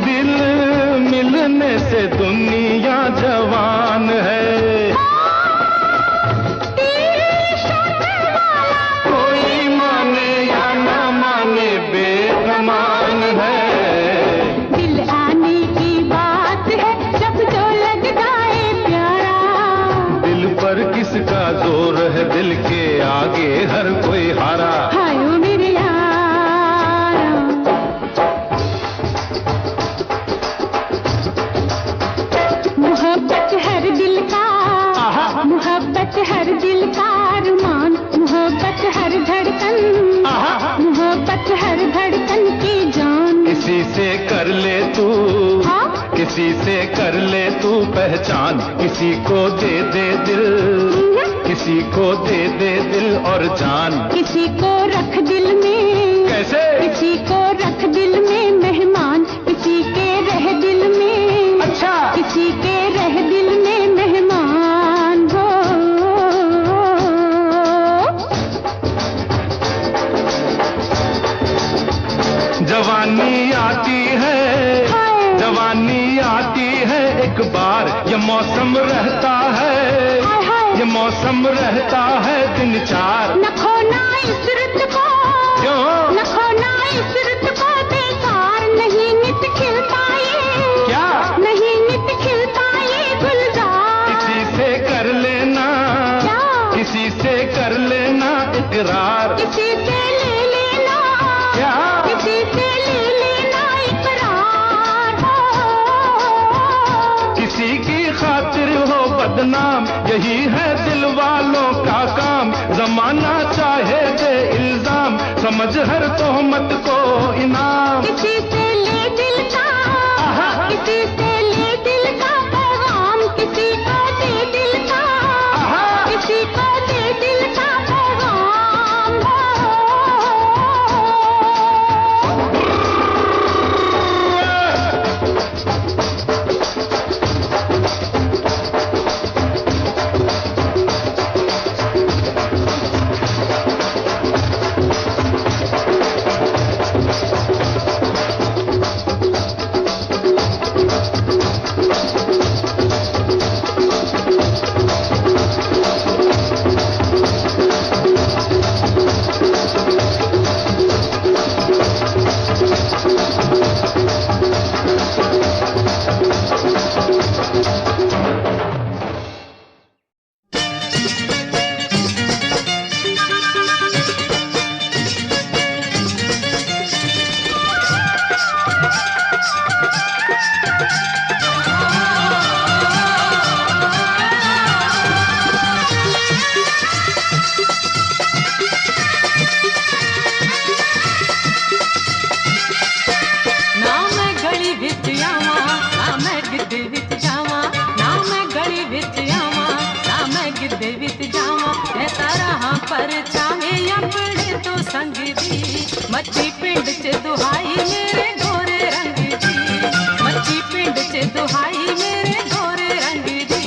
दिल मिलने से दुनिया जवान है। कोई माने या ना माने बेगमान है। दिल आने की बात है जब जो लग जाए प्यारा। दिल पर किसका जोर है, दिल के आगे हर कोई हारा। हाय ओ मेरे यारा, मोहब्बत हर दिल का, मोहब्बत हर दिल का अरमान, मोहब्बत हर धड़कन, मोहब्बत हर धड़कन की जान। किसी से कर ले तू, हाँ? किसी से कर ले तू पहचान, किसी को दे दे दिल, किसी को दे दे दिल और जान। किसी को रख दिल में, कैसे? किसी को रख दिल में मेहमान, किसी के रह दिल में, अच्छा। किसी के रह दिल में मेहमान हो। जवानी आती है, हाय। जवानी आती है एक बार, ये मौसम रहता है, हाय हाय। ये मौसम रहता है दिन चार। न खोना इस रुत को, क्यों? न खोना इस रुत को बेकार, नहीं नित खिलता ये, क्या? नहीं नित खिलता ये गुलजार। किसी से कर लेना, क्या? किसी से कर लेना इकरार। किसी से ले लेना, क्या? किसी से ले लेना इकरार हो। किसी की खातिर हो बदनाम, यही है दिल वालों का काम। जमाना चाहे दे इल्जाम, समझ हर तोहमत को इनाम। किसी से ले दिल का, किसी से ले दिल का पैगाम, किसी को दे दिल का, किसी को दे दिल का पैगाम हो। मच्छी पिंड च दुहाई मेरे गोरे रंग दी, मच्छी पिंड च दुहाई मेरे गोरे रंग दी।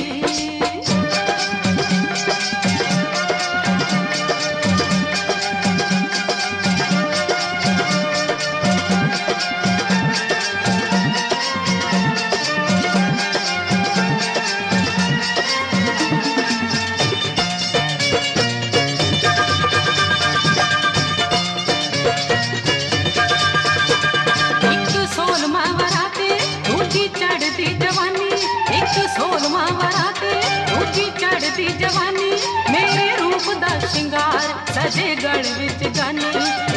चढ़ती जवानी मेरे रूप दा शिंगार सजे गल विच गानी,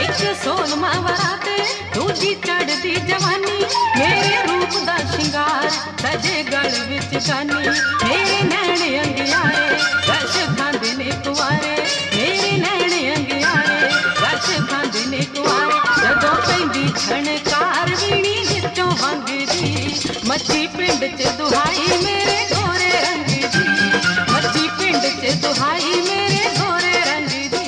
एक सोलमा वराते दूजी चढ़ती जवानी मेरे रूप दा शिंगार सजे गल विच गानी। मेरे नैन अंगियारे च दुहाई मेरे गोरे रंग दी, मच्छी पिंड च दुहाई मेरे गोरे रंग दी।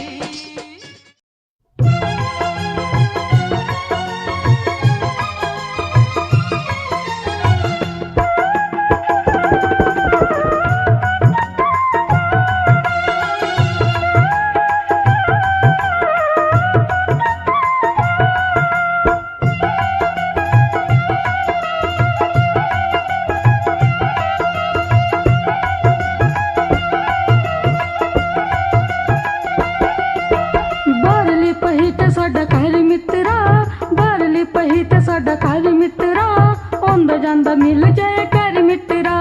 ਬਾਹਰਲੀ ਪਹੀ ਤੇ ਸਾਡਾ ਘਰ ਮਿੱਤਰਾ, ਬਾਹਰਲੀ ਪਹੀ ਤੇ ਸਾਡਾ ਘਰ ਮਿੱਤਰਾ, ਆਉਂਦਾ ਜਾਂਦਾ ਮਿਲ ਜਾਏ ਘਰ ਮਿੱਤਰਾ,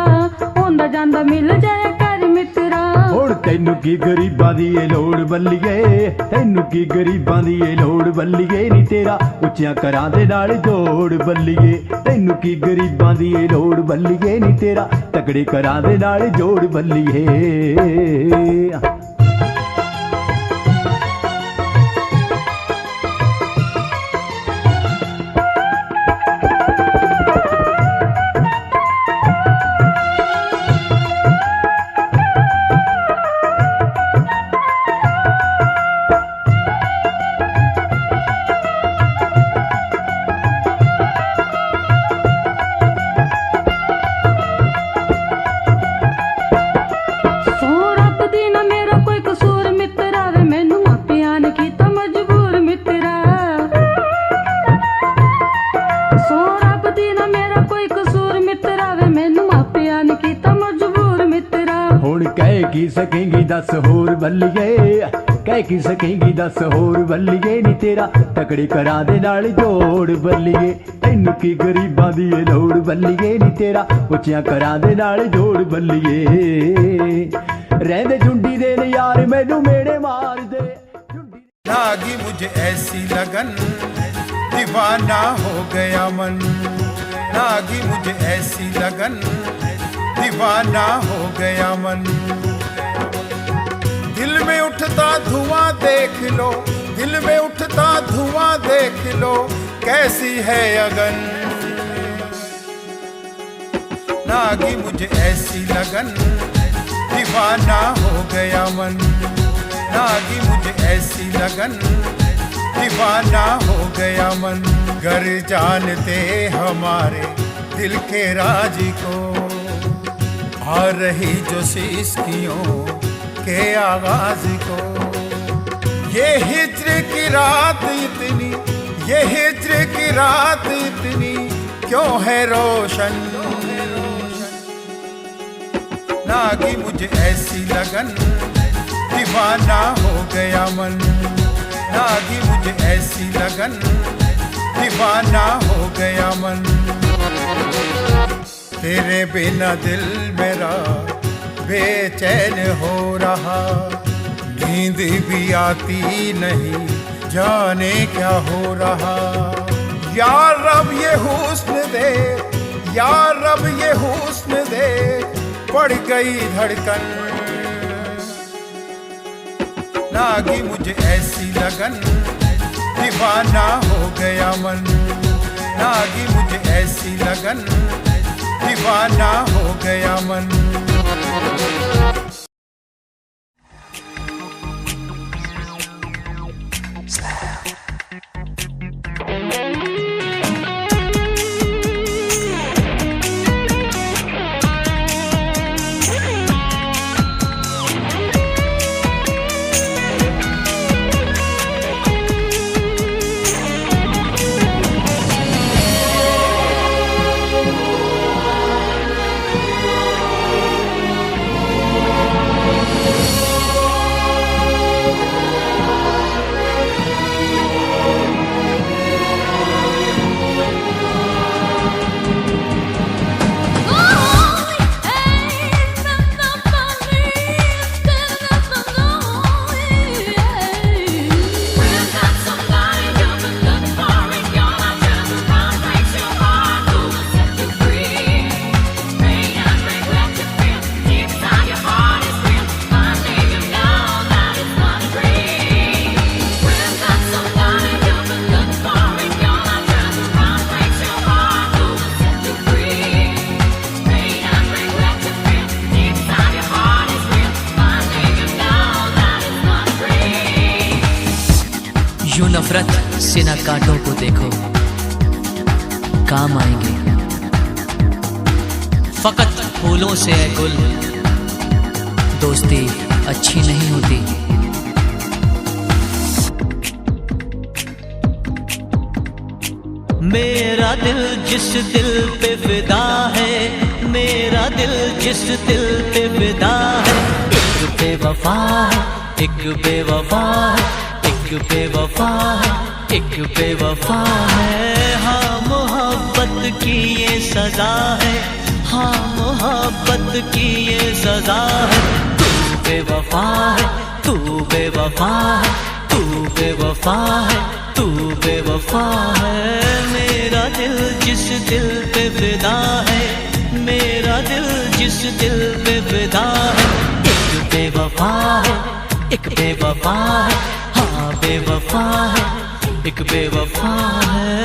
ਆਉਂਦਾ ਜਾਂਦਾ ਮਿਲ ਜਾਏ ਘਰ ਮਿੱਤਰਾ। ਹੁਣ ਤੈਨੂੰ ਕੀ ਗਰੀਬਾਂ ਦੀ ਏ ਲੋੜ ਬੱਲੀਏ, ਤੈਨੂੰ ਕੀ ਗਰੀਬਾਂ ਦੀ ਏ ਲੋੜ ਬੱਲੀਏ, ਨੀ ਤੇਰਾ ਉੱਚਿਆਂ ਘਰਾਂ ਦੇ ਨਾਲ ਜੋੜ ਬੱਲੀਏ, ਤੈਨੂੰ ਕੀ ਗਰੀਬਾਂ ਦੀ ਏ ਲੋੜ ਬੱਲੀਏ, ਨੀ ਤੇਰਾ ਤਕੜੇ ਘਰਾਂ ਦੇ ਨਾਲ ਜੋੜ ਬੱਲੀਏ। ਸੋ ਰੱਬ ਦੀ ਨਾ ਮੇਰਾ ਕੋਈ ਕਸੂਰ ਮਿੱਤਰਾ ਵੇ, ਮੈਨੂੰ ਮਾਪਿਆਂ ਨੇ ਕੀਤਾ ਮਜਬੂਰ ਮਿੱਤਰਾ। ਸੋ ਰੱਬ ਦੀ ਨਾ ਮੇਰਾ ਕੋਈ ਕਸੂਰ ਮਿੱਤਰਾ ਵੇ, ਮੈਨੂੰ ਮਾਪਿਆਂ ਨੇ ਕੀਤਾ ਮਜਬੂਰ ਮਿੱਤਰਾ। ਹੁਣ ਕਹਿ ਕੀ ਸਕੇਂਗੀ ਦੱਸ ਹੋਰ ਬੱਲੀਏ, ਕਹਿ ਕੀ ਸਕੇਂਗੀ ਦੱਸ ਹੋਰ ਬੱਲੀਏ, ਨੀ ਤੇਰਾ ਤਕੜੇ ਘਰਾਂ ਦੇ ਨਾਲ ਜੋੜ ਬੱਲੀਏ, ਤੈਨੂੰ ਕੀ ਗਰੀਬਾਂ ਦੀ ਏ ਲੋੜ ਬੱਲੀਏ, ਨੀ ਤੇਰਾ ਉੱਚਿਆਂ ਘਰਾਂ ਦੇ ਨਾਲ ਜੋੜ ਬੱਲੀਏ। ਰਹਿੰਦੇ ਝੁੰਡੀ ਦੇ ਨੇ ਯਾਰ ਮੈਨੂੰ ਮੇੜੇ ਮਾਰਦੇ, लागी मुझे ऐसी लगन दीवाना हो गया मन, लागी मुझे ऐसी लगन दीवाना हो गया मन। दिल में उठता धुआं देख लो, दिल में उठता धुआं देख लो, कैसी है अगन। लागी मुझे ऐसी लगन दीवाना हो गया मन, लागी मुझे ऐसी लगन दीवाना हो गया मन। घर जानते हमारे दिल के राज को, आ रही जो सिसकियों के आगाज को। ये हिज्र की रात इतनी, ये हिज्र की रात इतनी क्यों है रोशन। लागी मुझे ऐसी लगन दीवाना हो गया मन, लागी मुझे ऐसी लगन दीवाना हो गया मन। तेरे बिना दिल मेरा बेचैन हो रहा, नींद भी आती नहीं जाने क्या हो रहा। या रब ये हुस्न दे, या रब ये हुस्न दे, बढ़ गई धड़कन। लागी मुझे ऐसी लगन दीवाना हो गया मन, लागी मुझे ऐसी लगन दीवाना हो गया मन। यूं नफरत से न कांटों को देखो, काम आएंगे फकत फूलों से है गुल, दोस्ती अच्छी नहीं होती। मेरा दिल जिस दिल पे फिदा है, मेरा दिल जिस दिल पे फिदा है, एक बेवफा है, एक बेवफा है, एक बेवफा है, एक बेवफा है। हाँ मोहब्बत की ये सजा है, हाँ मोहब्बत की ये सजा है। तू बेवफा है, तू बेवफा है, तू बेवफा है, तू बेवफा है। मेरा दिल जिस दिल पे फिदा है, मेरा दिल जिस दिल पे फिदा है, एक बेवफा है, एक बेवफा है, हाँ बेवफा है, एक बेवफा है।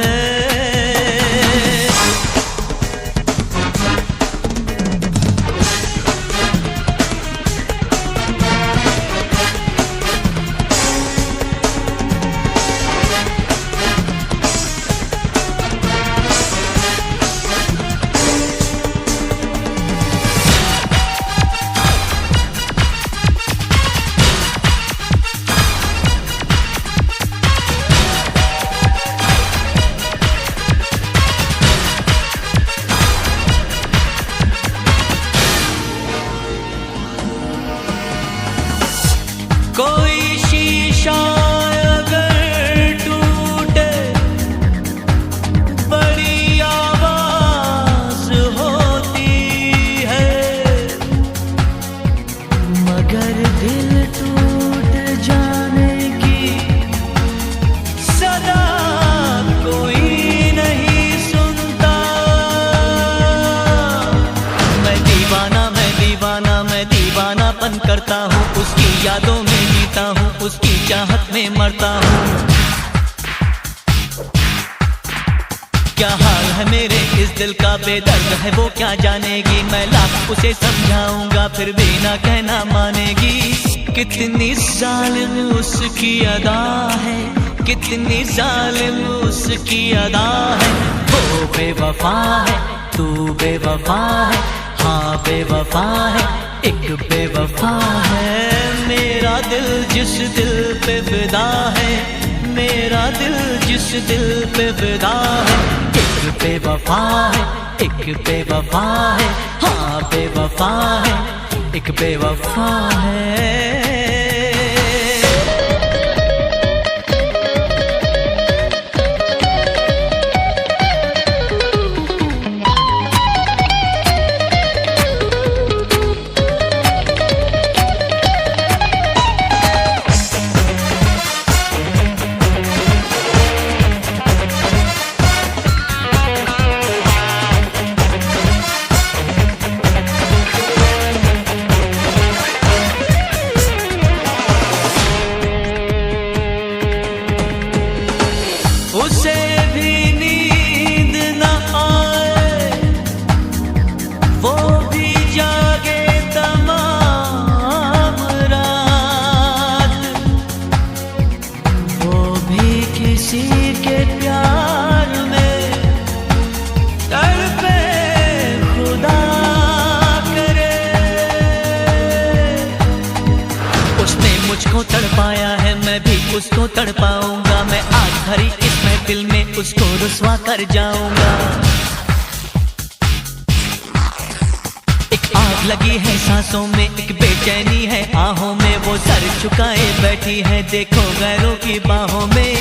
कोई शीशा अगर टूटे बड़ी आवाज होती है, मगर दिल टूट जाने की सदा कोई नहीं सुनता। मैं दीवाना, मैं दीवाना, मैं दीवानापन करता हूँ, उसकी यादों में जीता हूँ, उसकी चाहत में मरता हूँ। क्या हाल है मेरे इस दिल का, बेदर्द है वो क्या जानेगी। मैं लाख उसे समझाऊंगा फिर भी ना कहना मानेगी। कितनी जालिम उसकी अदा है, कितनी जालिम उसकी अदा है। वो बेवफा है, तू बेवफा है, हाँ बेवफा है, एक बेवफा है। मेरा दिल जिस दिल पे फिदा है, मेरा दिल जिस दिल पे फिदा है, एक बेवफा है, एक बेवफा है, हाँ बेवफा है, एक बेवफा है। उसे भी नींद न आए, वो भी जागे तमाम रात, वो भी किसी के प्यार में तड़पे खुदा करे। उसने मुझको तड़पाया है, मैं भी उसको तड़पाऊंगा। मैं आज भरी इस महफिल में उसको रुसवा कर जाऊंगा। एक आग लगी है सांसों में, एक बेचैनी है आहों में। वो सर झुकाए बैठी है, देखो गैरों की बाहों में।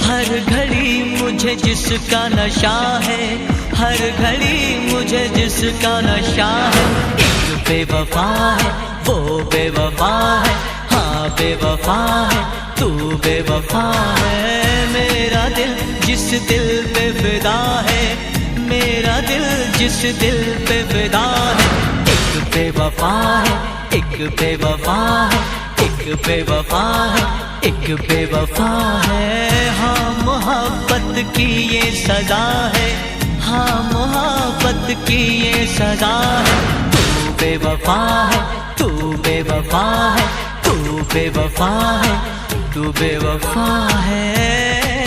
हर घड़ी मुझे जिसका नशा है, हर घड़ी मुझे जिसका नशा है। एक बेवफा है, वो बेवफा है, हाँ बेवफा है, तू बेवफा है। मेरा दिल जिस दिल पे फिदा है, मेरा दिल जिस दिल पे फिदा है, एक बेवफा है, एक बेवफा है, एक बेवफा है, एक बेवफा है। हाँ मोहब्बत की ये सजा है, हाँ मोहब्बत की ये सजा है। तू बेवफा है, तू बेवफा है, तू बेवफा है, तू बेवफा है